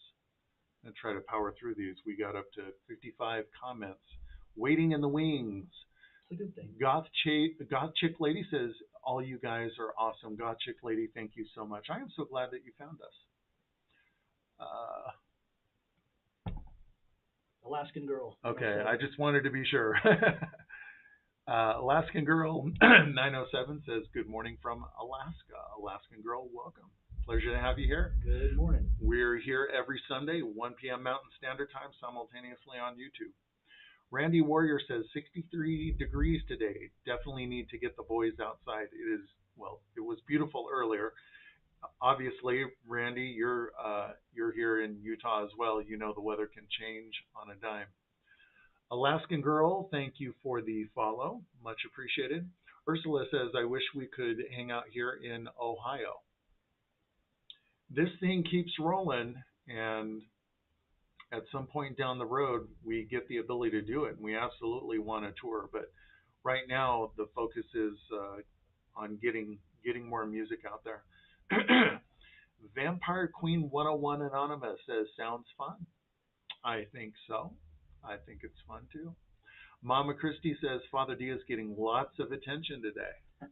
I'm going to try to power through these. We got up to 55 comments. Waiting in the Wings. It's a good thing. Goth Chick Lady says, all you guys are awesome. Goth Chick Lady, thank you so much. I am so glad that you found us. Alaskan Girl. Okay, I just wanted to be sure. Alaskan Girl 907 says, good morning from Alaska. Alaskan Girl, welcome. Pleasure to have you here. Good morning. We're here every Sunday, 1 p.m. Mountain Standard Time, simultaneously on YouTube. Randy Warrior says 63 degrees today. Definitely need to get the boys outside. It was beautiful earlier. Obviously, Randy, you're here in Utah as well. You know the weather can change on a dime. Alaskan Girl, thank you for the follow. Much appreciated. Ursula says, I wish we could hang out here in Ohio. This thing keeps rolling, and at some point down the road, we get the ability to do it, and we absolutely want to tour. But right now, the focus is on getting more music out there. Vampire Queen 101 Anonymous says, sounds fun. I think so. I think it's fun too. Mama Christie says, Father D is getting lots of attention today.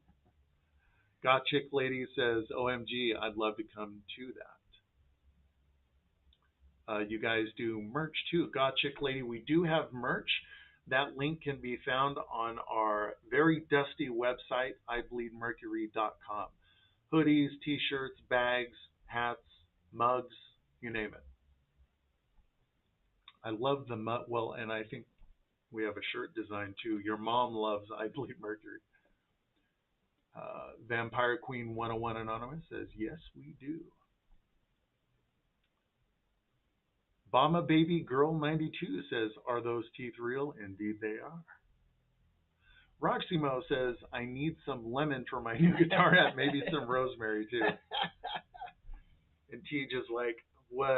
Got Chick Lady says, OMG, I'd love to come to that. You guys do merch too. Got Chick Lady, we do have merch. That link can be found on our very dusty website, ibleedmercury.com. Hoodies, t-shirts, bags, hats, mugs, you name it. I love the mug. Well, and I think we have a shirt design too. Your mom loves I Bleed Mercury. Vampire Queen 101 Anonymous says, yes, we do. Bama Baby Girl 92 says, are those teeth real? Indeed they are. Roximo says, I need some lemon for my new guitar app, maybe some rosemary too. And T just like, what?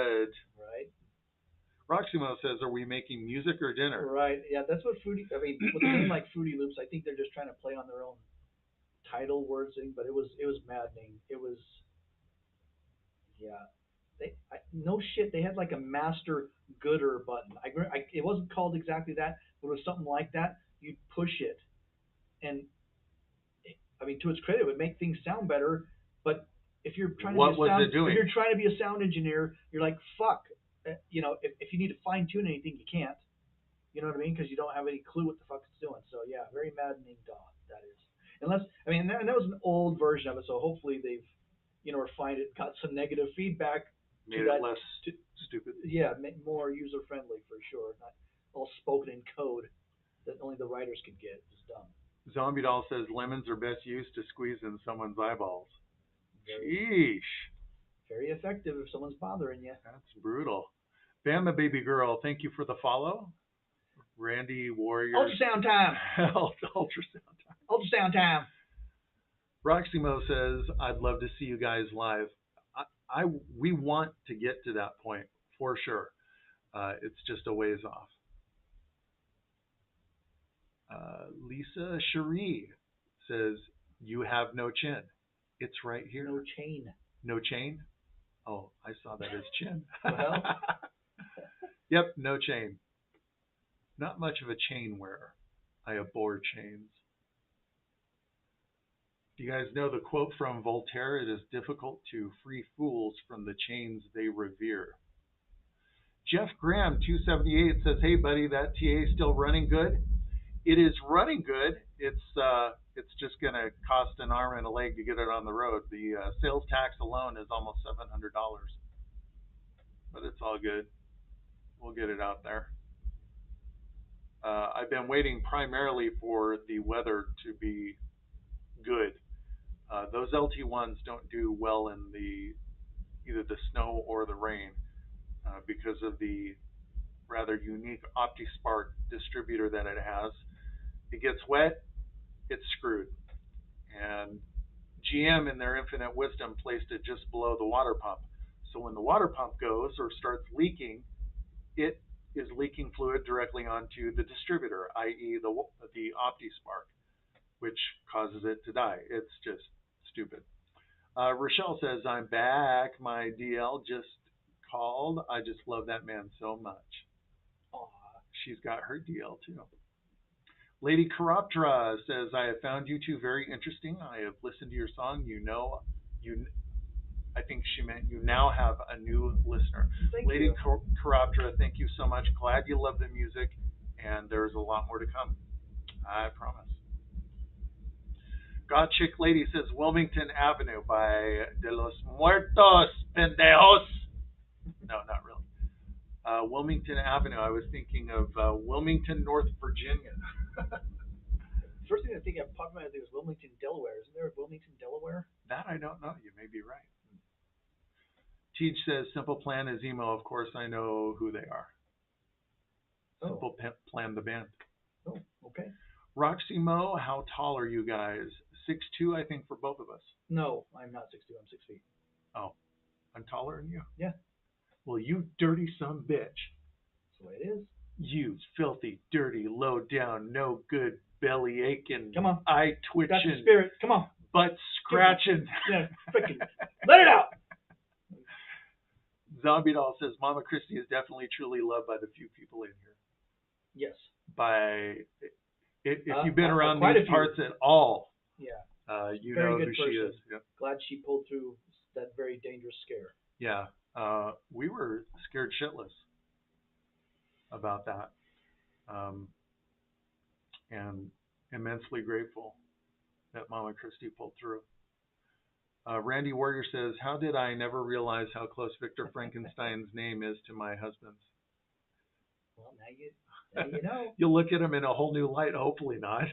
Right. Roximo says, are we making music or dinner? Right. Yeah, that's what with a name like Fruity Loops, I think they're just trying to play on their own title wording, but it was maddening. It was, yeah. No shit. They had like a master gooder button. It wasn't called exactly that, but it was something like that. You'd push it, and I mean, to its credit, it would make things sound better. But if you're trying to What be a was sound, it doing? if you're trying to be a sound engineer, you're like, fuck. If you need to fine tune anything, you can't. You know what I mean? Because you don't have any clue what the fuck it's doing. So yeah, very maddening. That is. Unless, I mean, that was an old version of it, so hopefully they've, refined it, got some negative feedback to Made it that, less to, stupid. yeah, make more user friendly for sure. Not all spoken in code that only the writers could get. It's dumb. Zombie Doll says lemons are best used to squeeze in someone's eyeballs. Very, Sheesh. very effective if someone's bothering you. That's brutal. Bama Baby Girl, thank you for the follow. Randy Warriors. Ultrasound time. Ultrasound time. Ultrasound time. Roximo says, I'd love to see you guys live. I we want to get to that point for sure. It's just a ways off. Lisa Cherie says, you have no chin. It's right here. No chain. No chain? Oh, I saw that as chin. Well. Yep, no chain. Not much of a chain wearer. I abhor chains. Do you guys know the quote from Voltaire? It is difficult to free fools from the chains they revere. Jeff Graham, 278, says, hey, buddy, that TA is still running good? It is running good. It's just going to cost an arm and a leg to get it on the road. The sales tax alone is almost $700, but it's all good. We'll get it out there. I've been waiting primarily for the weather to be good. Those LT1s don't do well in either the snow or the rain because of the rather unique OptiSpark distributor that it has. It gets wet, it's screwed. And GM, in their infinite wisdom, placed it just below the water pump. So when the water pump goes or starts leaking, it is leaking fluid directly onto the distributor, i.e. the OptiSpark, which causes it to die. It's just stupid. Rochelle says, I'm back. My DL just called. I just love that man so much. Aw. She's got her DL too. Lady Chiroptera says, I have found you two very interesting. I have listened to your song. I think she meant you now have a new listener. Thank Lady you. Chiroptera, thank you so much. Glad you love the music, and there's a lot more to come. I promise. God Chick Lady says Wilmington Avenue by De Los Muertos Pendejos. No, not really. Wilmington Avenue. I was thinking of Wilmington, North Virginia. First thing I think I popped in my head was Wilmington, Delaware. Isn't there a Wilmington, Delaware? That I don't know. You may be right. Teach says Simple Plan is emo. Of course, I know who they are. Simple Plan, the band. Oh, okay. Roxy Mo, how tall are you guys? 6'2", I think, for both of us. No, I'm not 6'2". I'm 6 feet. Oh, I'm taller than you? Yeah. Well, you dirty son bitch. That's the way it is. You filthy, dirty, low down, no good, belly aching, come on, eye twitching, that's the spirit. Come on, butt scratching. Yeah, freaking let it out. Zombie Doll says Mama Christie is definitely truly loved by the few people in here. Yes. If you've been around these parts at all, yeah, you very know good who person. she is. Yep. Glad she pulled through that very dangerous scare. Yeah, we were scared shitless about that, and immensely grateful that Mama Christie pulled through. Randy Warrior says, how did I never realize how close Victor Frankenstein's name is to my husband's? Well, now you know. You'll look at him in a whole new light, hopefully not.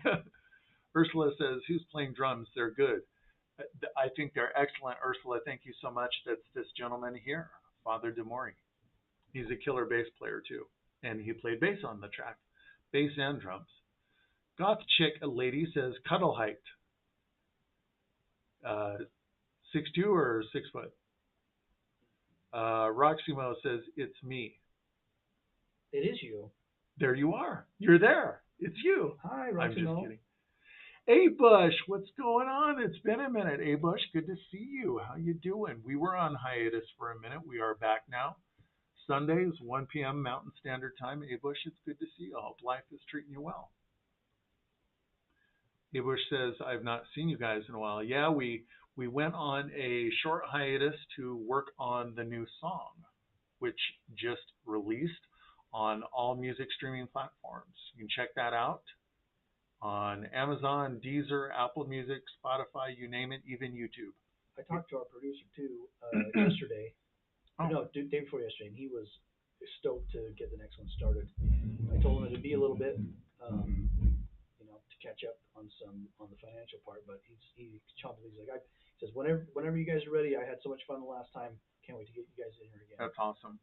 Ursula says, who's playing drums? They're good. I think they're excellent, Ursula. Thank you so much. That's this gentleman here, Father DeMori. He's a killer bass player, too. And he played bass on the track, bass and drums. Goth Chick Lady says, cuddle height. 6'2" or 6 foot? Roximo says, it's me. It is you. There you are. You're there. It's you. Hi, Roximo. I'm just kidding. Hey, Bush, what's going on? It's been a minute. Hey, Bush, good to see you. How you doing? We were on hiatus for a minute. We are back now. Sundays, 1 p.m. Mountain Standard Time. Hey, Bush, it's good to see you. I hope life is treating you well. Hey, Bush says, I've not seen you guys in a while. Yeah, we went on a short hiatus to work on the new song, which just released on all music streaming platforms. You can check that out on Amazon, Deezer, Apple Music, Spotify, you name it, even YouTube. I talked to our producer too yesterday. Oh, No, day before yesterday, and he was stoked to get the next one started. I told him it'd be a little bit, um, to catch up on the financial part, but he chomped. He's like, he says, whenever you guys are ready. I had so much fun the last time. Can't wait to get you guys in here again. that's awesome.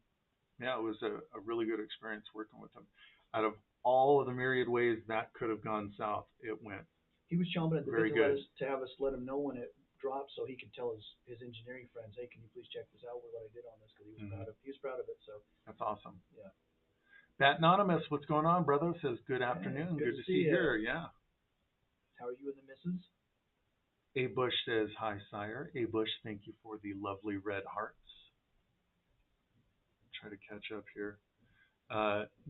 Yeah, it was a really good experience working with him. Out of all of the myriad ways that could have gone south, it went He was chomping at the very bit to good. have us let him know when it dropped, so he could tell his engineering friends, hey, can you please check this out with what I did on this? Because he was proud of it. So That's awesome. yeah. That Anonymous, what's going on, brother? Says good afternoon. Good Good to to see see you ya. here. Yeah. How are you and the missus? A Bush says hi, sire. A Bush, thank you for the lovely red hearts. Try to catch up here.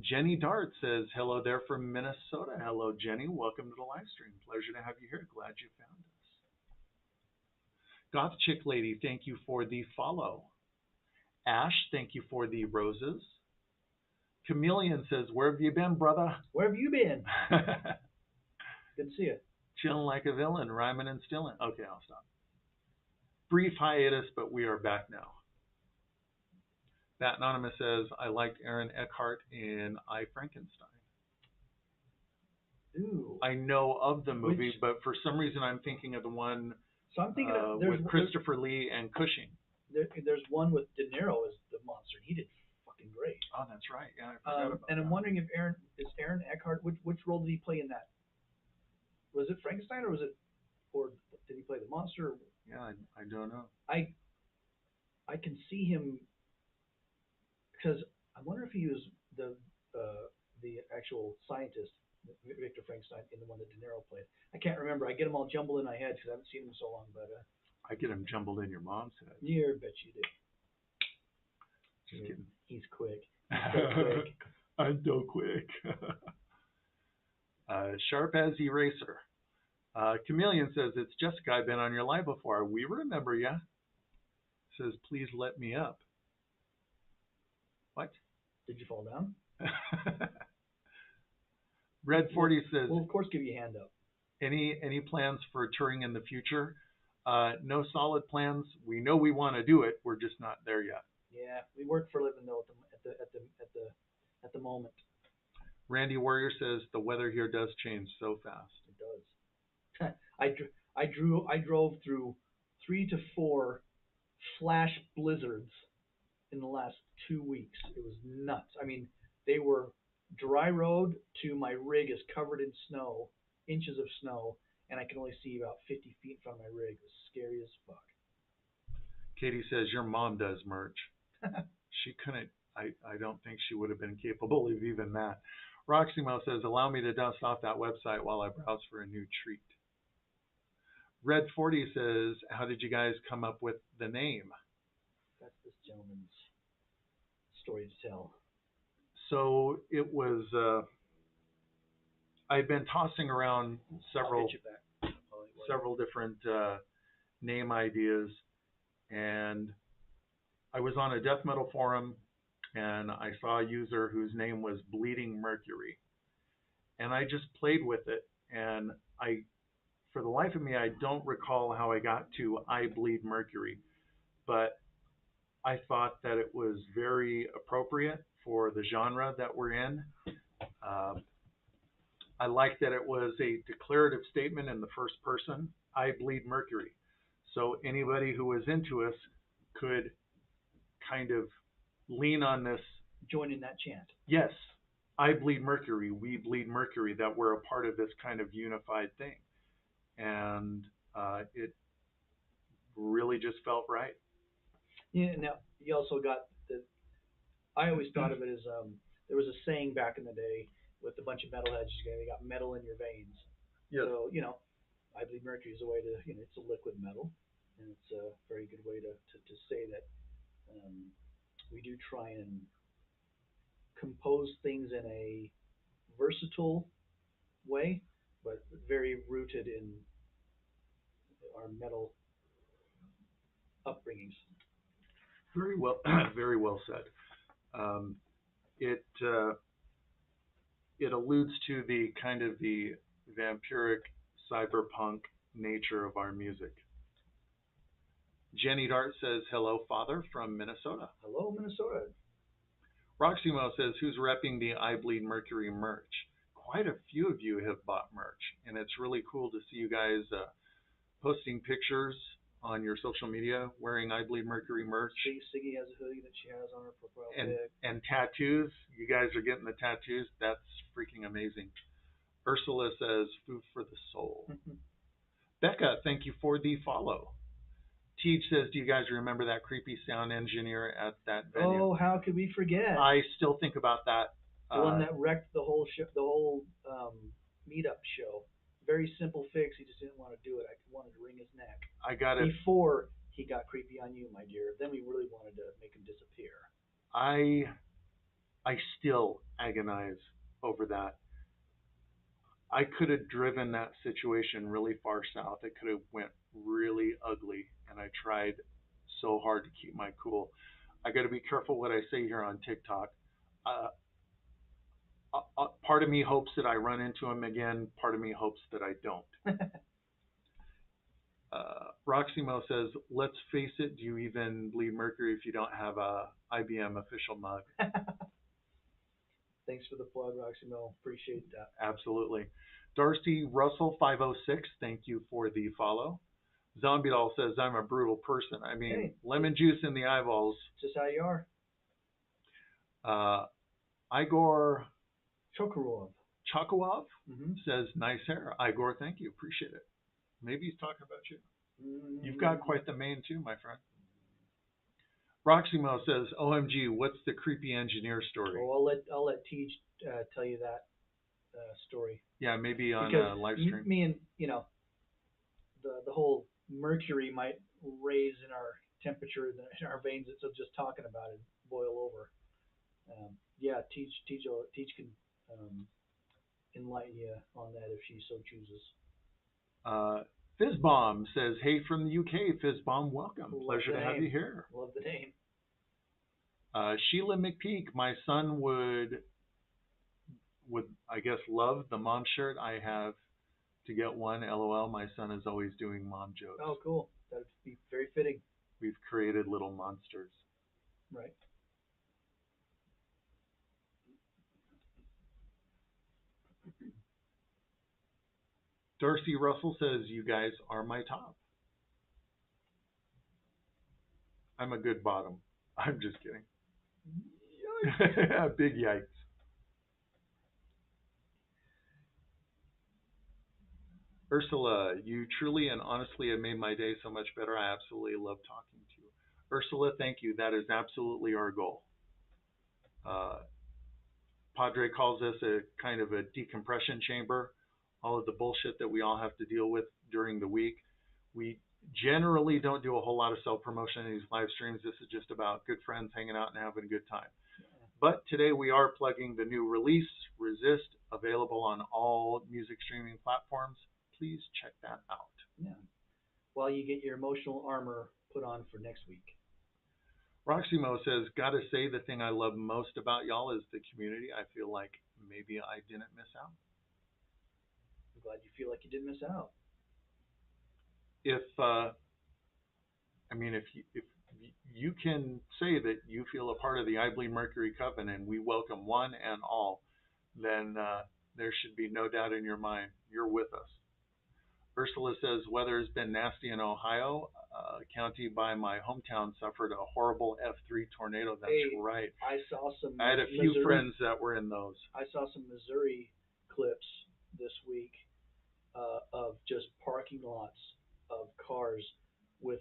Jenny Dart says hello there from Minnesota. Hello, Jenny. Welcome to the live stream. Pleasure to have you here. Glad you found us. Goth Chick Lady, thank you for the follow. Ash, thank you for the roses. Chameleon says, where have you been, brother? Where have you been? Good to see you. Chilling like a villain, rhyming and stealing. Okay, I'll stop. Brief hiatus, but we are back now. That Anonymous says, I liked Aaron Eckhart in I, Frankenstein. Ooh. I know of the movie, but for some reason I'm thinking of the one So I'm thinking with Christopher Lee and Cushing. There's one with De Niro as the monster. He did fucking great. Oh, that's right. Yeah, I forgot about and that. I'm wondering if Aaron Eckhart, which role did he play in that? Was it Frankenstein or did he play the monster? Yeah, I don't know. I can see him because I wonder if he was the actual scientist, Victor Frankenstein, in the one that De Niro played. I can't remember. I get them all jumbled in my head because I haven't seen them so long. But I get him jumbled in your mom's head. Yeah, bet you do. Just kidding. He's quick. He's so quick. I'm so quick. Sharp as eraser. Chameleon says, it's Jessica. I've been on your live before. We remember ya. Says, please let me up. What? Did you fall down? Red 40 says, we'll of course give you a hand up. Any plans for touring in the future? No solid plans. We know we want to do it. We're just not there yet. Yeah, we work for a living though at the moment. Randy Warrior says the weather here does change so fast. It does. I drove through 3 to 4 flash blizzards in the last 2 weeks. It was nuts. I mean, they were dry road to my rig is covered in snow, inches of snow, and I can only see about 50 feet in front of my rig. It was scary as fuck. Katie says your mom does merch. She couldn't. I don't think she would have been capable of even that. Roximo says, allow me to dust off that website while I browse for a new treat. Red 40 says, how did you guys come up with the name? That's this gentleman's story to tell. So it was, I've been tossing around several different name ideas, and I was on a death metal forum, and I saw a user whose name was Bleeding Mercury, and I just played with it, and for the life of me, I don't recall how I got to I Bleed Mercury, but I thought that it was very appropriate for the genre that we're in. I liked that it was a declarative statement in the first person, I bleed Mercury. So anybody who was into us could kind of lean on this. Join in that chant. Yes, I bleed Mercury, we bleed Mercury, that we're a part of this kind of unified thing. And it really just felt right. Yeah, now you also got I always thought of it as there was a saying back in the day with a bunch of metalheads, they got metal in your veins. Yes. So, I believe Mercury is a way to, it's a liquid metal, and it's a very good way to say that we do try and compose things in a versatile way, but very rooted in our metal upbringings. Very well, very well said. It alludes to the kind of the vampiric, cyberpunk nature of our music. Jenny Dart says, hello, Father, from Minnesota. Hello, Minnesota. Roxy Mo says, who's repping the I Bleed Mercury merch? Quite a few of you have bought merch, and it's really cool to see you guys posting pictures on your social media wearing I Bleed Mercury merch. Siggy has a hoodie that she has on her profile and pic. and tattoos. You guys are getting the tattoos. That's freaking amazing. Ursula says, food for the soul. Becca, thank you for the follow. Teach says, do you guys remember that creepy sound engineer at that venue? Oh, how could we forget? I still think about that. The one that wrecked the whole the whole meetup show. Very simple fix. He just didn't want to do it. I wanted to wring his neck. I got it. Before he got creepy on you, my dear. Then we really wanted to make him disappear. I still agonize over that. I could have driven that situation really far south. It could have went really ugly, and I tried so hard to keep my cool. I got to be careful what I say here on TikTok. Uh, Part of me hopes that I run into him again. Part of me hopes that I don't. Roximo says, "Let's face it. Do you even bleed Mercury if you don't have a IBM official mug?" Thanks for the plug, Roximo. Appreciate that. Absolutely. Darcy Russell 506, thank you for the follow. Zombie Doll says, I'm a brutal person. I mean, Hey, lemon juice in the eyeballs. Just how you are. Igor Chokorov. Chakowov says, nice hair. Igor, thank you. Appreciate it. Maybe he's talking about you. You've got quite the mane too, my friend. Roximo says, OMG, what's the creepy engineer story? Oh, I'll let Tej tell you that story. Yeah, maybe on because a live stream. Me and the whole mercury might raise in our temperature in our veins. So just talking about it boil over. Yeah, Tej can enlighten you on that if she so chooses. Fizzbomb says, hey from the UK, Fizzbomb, welcome. Pleasure to have you here. Love the name. Sheila McPeak, my son would I guess love the mom shirt. I have to get one. LOL. My son is always doing mom jokes. Oh, cool. That'd be very fitting. We've created little monsters. Right. Darcy Russell says, you guys are my top. I'm a good bottom. I'm just kidding. Yikes. Big yikes. Ursula, you truly and honestly have made my day so much better. I absolutely love talking to you. Ursula, thank you. That is absolutely our goal. Padre calls this a kind of a decompression chamber. All of the bullshit that we all have to deal with during the week. We generally don't do a whole lot of self-promotion in these live streams. This is just about good friends hanging out and having a good time. But today we are plugging the new release, Resist, available on all music streaming platforms. Please check that out. Yeah. While you get your emotional armor put on for next week. Roximo says, gotta say the thing I love most about y'all is the community. I feel like maybe I didn't miss out. I'm glad you feel like you didn't miss out. If you can say that you feel a part of the I Bleed Mercury Covenant, we welcome one and all, then there should be no doubt in your mind you're with us. Ursula says, weather has been nasty in Ohio. County by my hometown suffered a horrible F3 tornado. That's right. I saw some. I had a few friends that were in those. I saw some Missouri clips this week of just parking lots of cars with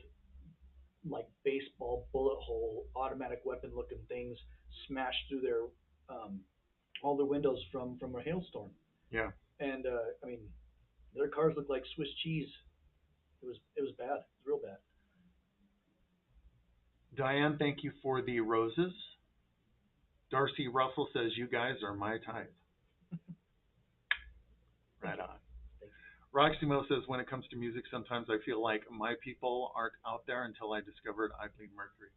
like baseball bullet hole automatic weapon looking things smashed through their all their windows from a hailstorm. Yeah. And I mean, their cars looked like Swiss cheese. It was bad. It was real bad. Diane, thank you for the roses. Darcy Russell says, you guys are my type. Right on. Roximo says, when it comes to music, sometimes I feel like my people aren't out there until I discovered I Bleed Mercury.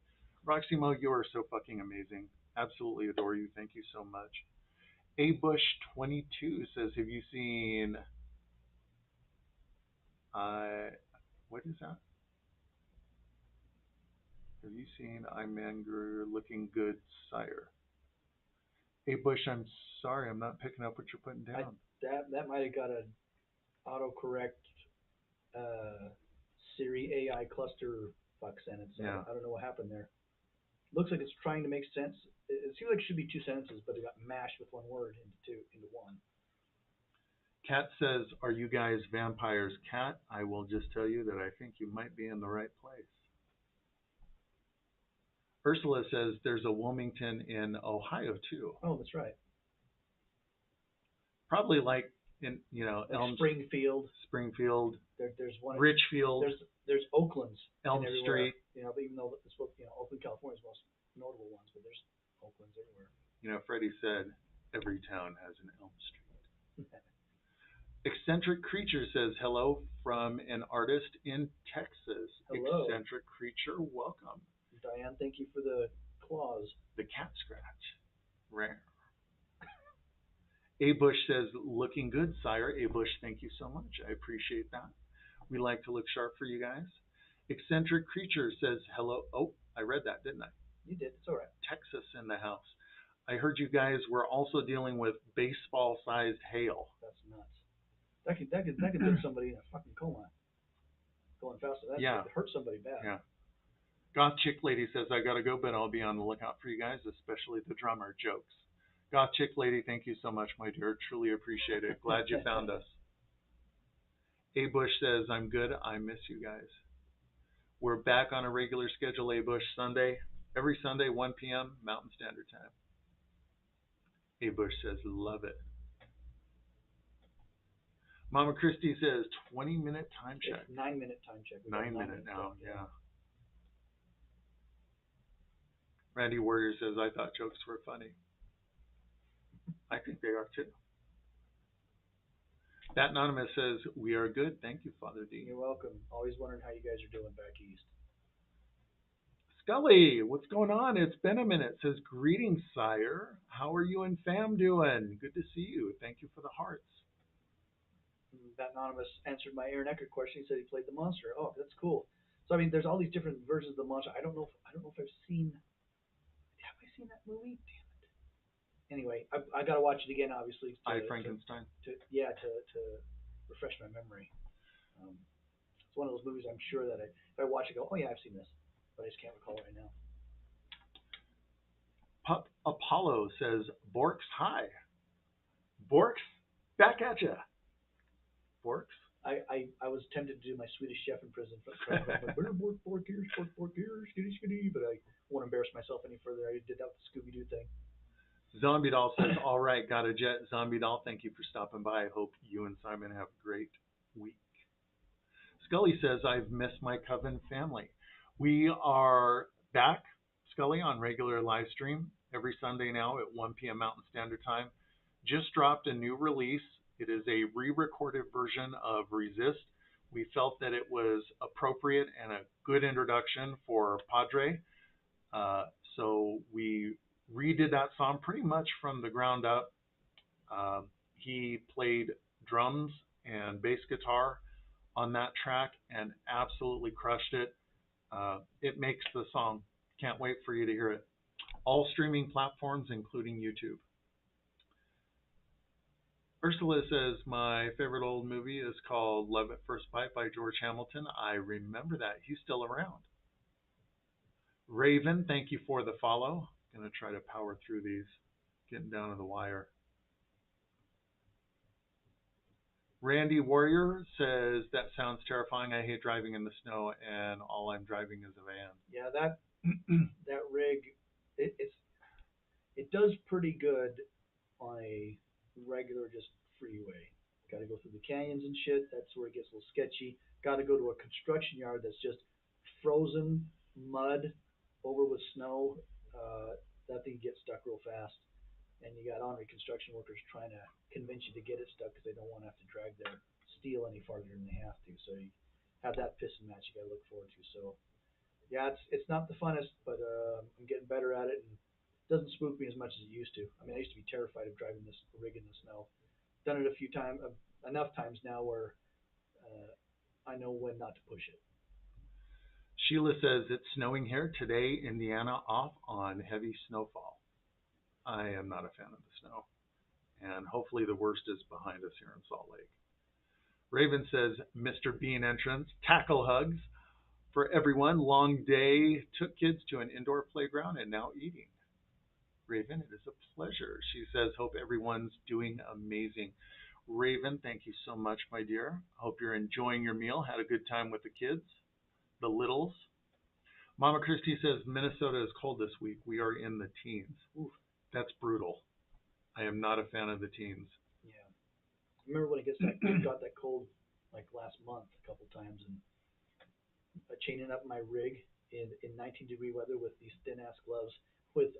Roximo, you are so fucking amazing. Absolutely adore you. Thank you so much. A Bush 22 says, have you seen I what is that? Have you seen I'm Anger looking good, sire? Hey Bush, I'm sorry, I'm not picking up what you're putting I down. that might have got an autocorrect uh, Siri AI cluster fuck sentence. Yeah. I don't know what happened there. Looks like it's trying to make sense. It seems like it should be two sentences, but it got mashed with one word into one. Kat says, "Are you guys vampires?" Kat, I will just tell you that I think you might be in the right place. Ursula says there's a Wilmington in Ohio too. Oh, that's right. Probably like in Like Elm Springfield. Springfield, There's one. Richfield, There's Oaklands Elm in everywhere. Street. But even though it's both, Oakland, California is the most notable ones, but there's Oaklands everywhere. Freddie said every town has an Elm Street. Eccentric Creature says hello from an artist in Texas. Hello, Eccentric Creature, welcome. Diane. Thank you for the claws. The cat scratch. Rare. A Bush says, looking good, sire. A Bush, thank you so much. I appreciate that. We like to look sharp for you guys. Eccentric Creature says, hello. Oh, I read that, didn't I? You did. It's all right. Texas in the house. I heard you guys were also dealing with baseball-sized hail. That's nuts. That could hit somebody in a fucking coma. Going faster. That Yeah. could hurt somebody bad. Yeah. Goth Chick Lady says, I gotta go, but I'll be on the lookout for you guys, especially the drummer jokes. Goth Chick Lady, thank you so much, my dear. Truly appreciate it. Glad you found us. A Bush says, I'm good. I miss you guys. We're back on a regular schedule, A Bush, every Sunday, 1 p.m. Mountain Standard Time. A Bush says, love it. Mama Christie says, 20-minute time check. It's 9-minute time check. 9 minute now, yeah. Randy Warrior says, I thought jokes were funny. I think they are too. That Anonymous says, we are good. Thank you, Father D. You're welcome. Always wondering how you guys are doing back east. Scully, what's going on? It's been a minute. Says, greetings, sire. How are you and fam doing? Good to see you. Thank you for the hearts. That Anonymous answered my Aaron Eckert question. He said he played the monster. Oh, that's cool. So I mean, there's all these different versions of the monster. I don't know if I've seen. Have I seen that movie? Damn it. Anyway, I got to watch it again, obviously. I Frankenstein. To refresh my memory. It's one of those movies I'm sure that if I watch it, go, oh yeah, I've seen this, but I just can't recall it right now. Pup Apollo says, Borks, hi. Borks, back at ya. Borks. I was tempted to do my Swedish Chef in prison, bork here, skitty skitty, but I won't embarrass myself any further. I did that with the Scooby Doo thing. Zombie Doll says, all right, got a jet. Zombie Doll, thank you for stopping by. I hope you and Simon have a great week. Scully says, I've missed my Coven family. We are back, Scully, on regular live stream every Sunday now at 1 p.m. Mountain Standard Time. Just dropped a new release. It is a re-recorded version of Resist. We felt that it was appropriate and a good introduction for Padre. So we redid that song pretty much from the ground up. He played drums and bass guitar on that track and absolutely crushed it. It makes the song. Can't wait for you to hear it. All streaming platforms, including YouTube. Ursula says, my favorite old movie is called Love at First Bite by George Hamilton. I remember that. He's still around. Raven, thank you for the follow. Going to try to power through these, getting down to the wire. Randy Warrior says, that sounds terrifying. I hate driving in the snow, and all I'm driving is a van. Yeah, that rig, it does pretty good on a regular just freeway. Got to go through the canyons and shit. That's where it gets a little sketchy. Got to go to a construction yard that's just frozen mud over with snow. That thing gets stuck real fast. And you got ornery construction workers trying to convince you to get it stuck because they don't want to have to drag their steel any farther than they have to. So you have that piss and match you got to look forward to. So yeah, it's not the funnest, but I'm getting better at it, and it doesn't spook me as much as it used to. I mean, I used to be terrified of driving this rig in the snow. Done it a few times, enough times now where I know when not to push it. Sheila says it's snowing here today, Indiana off on heavy snowfall. I am not a fan of the snow, and hopefully the worst is behind us here in Salt Lake. Raven says Mr. Bean entrance, tackle hugs for everyone. Long day, took kids to an indoor playground and now eating. Raven, it is a pleasure. She says, hope everyone's doing amazing. Raven, thank you so much, my dear. Hope you're enjoying your meal. Had a good time with the kids, the littles. Mama Christie says Minnesota is cold this week. We are in the teens. Oof. That's brutal. I am not a fan of the teens. Yeah. Remember when it got that cold like last month a couple times, and chaining up my rig in 19-degree weather with these thin ass gloves with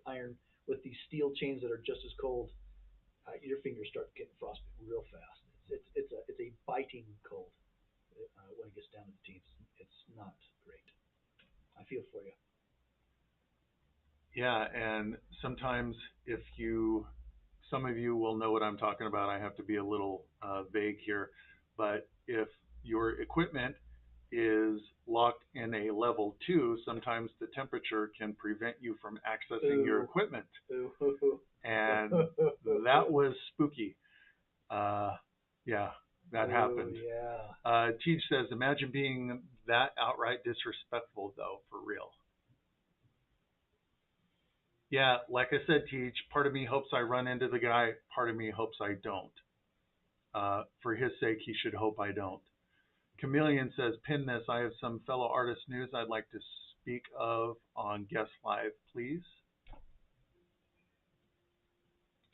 these steel chains that are just as cold. Your fingers start getting frostbite real fast. It's a biting cold when it gets down to the teens. It's not great. I feel for you. Yeah, and sometimes if you, some of you will know what I'm talking about. I have to be a little vague here, but if your equipment is locked in a level 2, sometimes the temperature can prevent you from accessing your Ooh, equipment, ooh, and that was spooky. Uh, yeah, that ooh, happened. yeah. Teach says, imagine being that outright disrespectful, though, for real. Yeah, like I said, Teach, part of me hopes I run into the guy, part of me hopes I don't. For his sake, he should hope I don't. Chameleon says, pin this. I have some fellow artist news I'd like to speak of on Guest Live, please.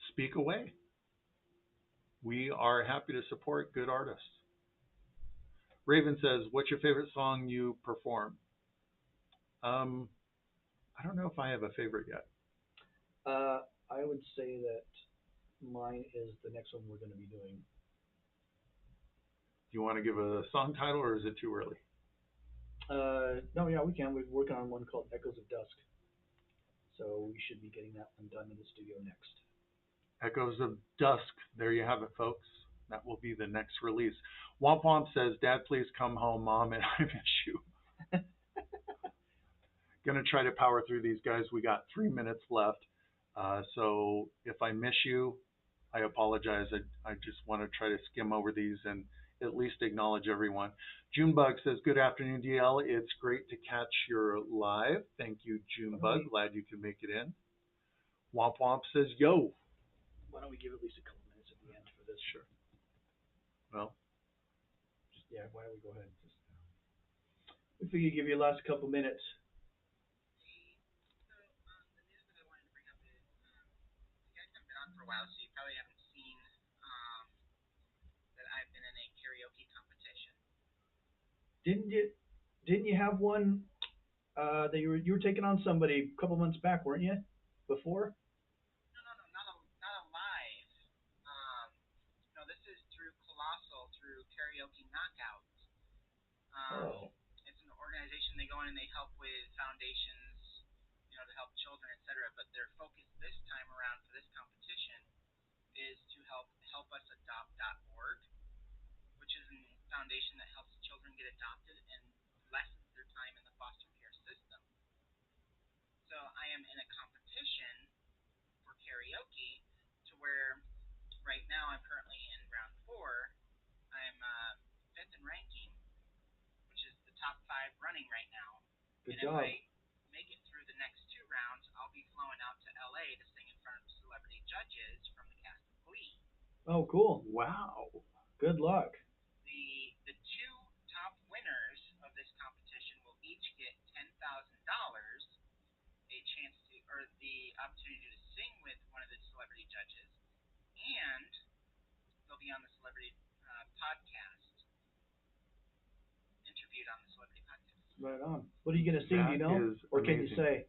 Speak away. We are happy to support good artists. Raven says, what's your favorite song you perform? Um, I don't know if I have a favorite yet. I would say that mine is the next one we're going to be doing. Do you want to give a song title or is it too early? No, yeah, we can. We're working on one called Echoes of Dusk, so we should be getting that one done in the studio next. Echoes of Dusk. There you have it, folks. That will be the next release. Womp Womp says, Dad, please come home, Mom, and I miss you. Gonna try to power through these guys. We got 3 minutes left. So if I miss you, I apologize. I just want to try to skim over these and at least acknowledge everyone. Junebug says, good afternoon, DL. It's great to catch your live. Thank you, Junebug. Glad you could make it in. Womp Womp says, yo. Why don't we give at least a couple minutes at the end for this? Sure. Well, yeah, why don't we go ahead and just. We figure give you the last couple minutes. For a while, so you probably haven't seen that I've been in a karaoke competition. Didn't you have one that you were taking on somebody a couple months back, weren't you? Before? No, not a live. No, this is through Colossal, through Karaoke Knockout. Oh. It's an organization. They go in and they help with foundations, to help children, etc. But their focus this time around for this competition is to helpusadopt.org, which is a foundation that helps children get adopted and lessens their time in the foster care system. So I am in a competition for karaoke to where right now I'm currently in round 4. I'm 5th in ranking, which is the top 5 running right now. Good and job. If I make it through the next 2 rounds, I'll be flowing out to LA to sing in front of celebrity judges from the cast of Glee. Oh, cool. wow. Good luck. The 2 top winners of this competition will each get $10,000, a chance to, or the opportunity to sing with one of the celebrity judges, and they'll be on the celebrity podcast, interviewed on the celebrity podcast. Right on. What are you gonna sing? That Do you know, or can you amazing. say?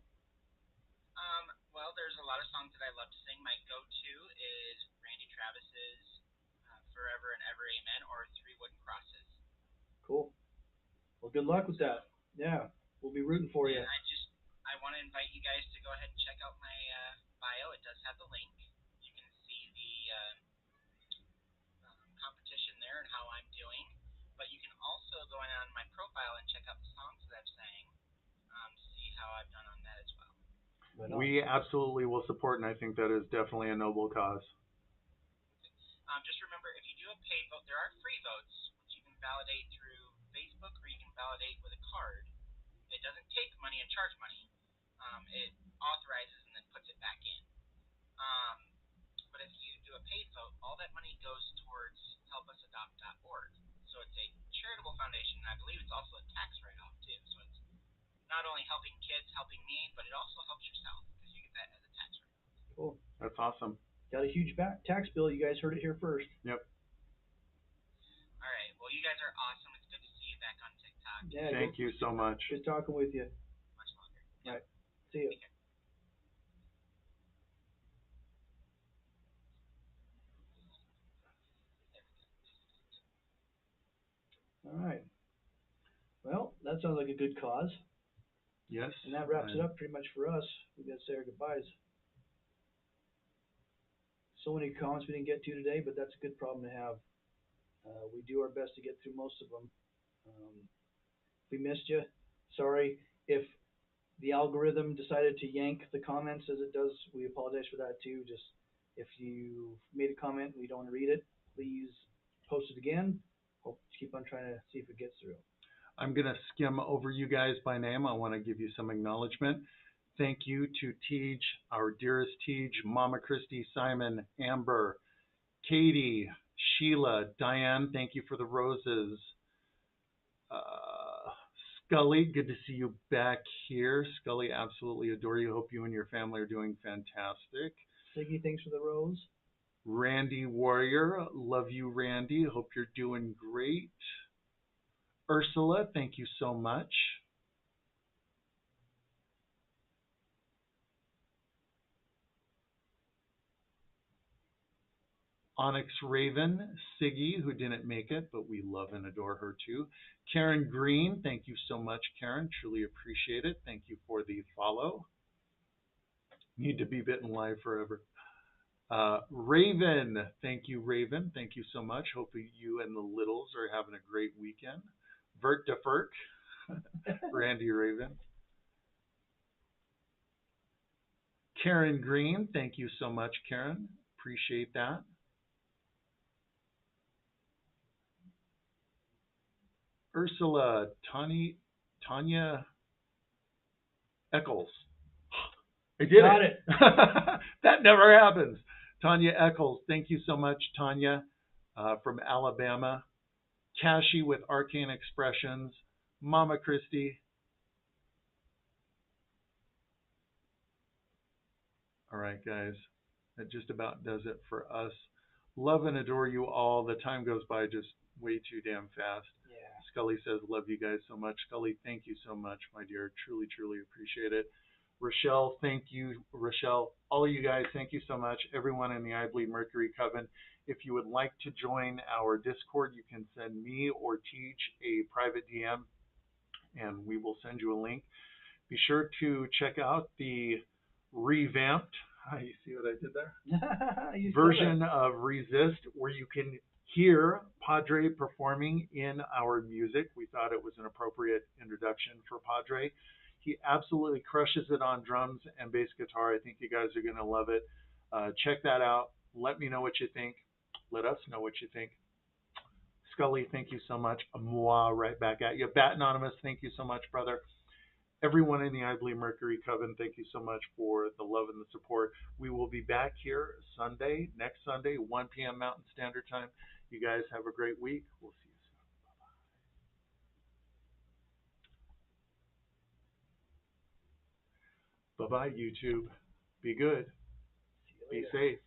Well, there's a lot of songs that I love to sing. My go-to is Randy Travis's "Forever and Ever Amen" or "Three Wooden Crosses." Cool. Well, good luck with that. Yeah, we'll be rooting for you. And I want to invite you guys to go ahead and check out my bio. It does have the link. You can see the competition there and how I'm doing. But you can also go on how I've done on that as well. But We absolutely will support, and I think that is definitely a noble cause. Just remember, if you do a paid vote, there are free votes, which you can validate through Facebook or you can validate with a card. It doesn't take money and charge money. It authorizes and then puts it back in. Um, but if you do a paid vote, all that money goes towards helpusadopt.org. So it's a charitable foundation, and I believe it's also a tax write-off too. So it's not only helping kids, helping me, but it also helps yourself because you get that as a tax write-off. cool. That's awesome. Got a huge tax bill. You guys heard it here first. Yep. All right. Well, you guys are awesome. It's good to see you back on TikTok. Yeah. Thank you so much. Good talking with you. Much longer. All right. See you. All right. Well, that sounds like a good cause. Yes. And that wraps it up pretty much for us. We got to say our goodbyes. So many comments we didn't get to today, but that's a good problem to have. We do our best to get through most of them. If we missed you, sorry. If the algorithm decided to yank the comments as it does, we apologize for that too. Just if you made a comment and we don't want to read it, please post it again. Hope keep on trying to see if it gets through. I'm going to skim over you guys by name. I want to give you some acknowledgement. Thank you to Tej, our dearest Tej, Mama Christy, Simon, Amber, Katie, Sheila, Diane, thank you for the roses. Scully, good to see you back here. Scully, absolutely adore you. Hope you and your family are doing fantastic. Siggy, thanks for the rose. Randy Warrior, love you, Randy. Hope you're doing great. Ursula, thank you so much. Onyx Raven, Siggy, who didn't make it, but we love and adore her too. Karen Green, thank you so much, Karen. Truly appreciate it. Thank you for the follow. Need to be bitten live forever. Raven, thank you, Raven. Thank you so much. Hope you and the littles are having a great weekend. Vert de Ferk, Randy Raven. Karen Green, thank you so much, Karen. Appreciate that. Ursula, Tanya Eccles. I did Got it. That never happens. Tanya Eccles, thank you so much, Tanya, from Alabama. Cashy with Arcane Expressions. Mama Christy. All right, guys. That just about does it for us. Love and adore you all. The time goes by just way too damn fast. Yeah. Scully says, love you guys so much. Scully, thank you so much, my dear. Truly, truly appreciate it. Rochelle, thank you. Rochelle, all of you guys, thank you so much. Everyone in the I Bleed Mercury Coven. If you would like to join our Discord, you can send me or Teach a private DM, and we will send you a link. Be sure to check out the revamped, you see what I did there? Version of Resist, where you can hear Padre performing in our music. We thought it was an appropriate introduction for Padre. He absolutely crushes it on drums and bass guitar. I think you guys are going to love it. Check that out. Let me know what you think. Let us know what you think. Scully, thank you so much. Moi, right back at you. Bat Anonymous, thank you so much, brother. Everyone in the I Bleed Mercury Coven, thank you so much for the love and the support. We will be back here next Sunday, 1 p.m. Mountain Standard Time. You guys have a great week. We'll see you soon. Bye-bye, YouTube. Be good. Be safe.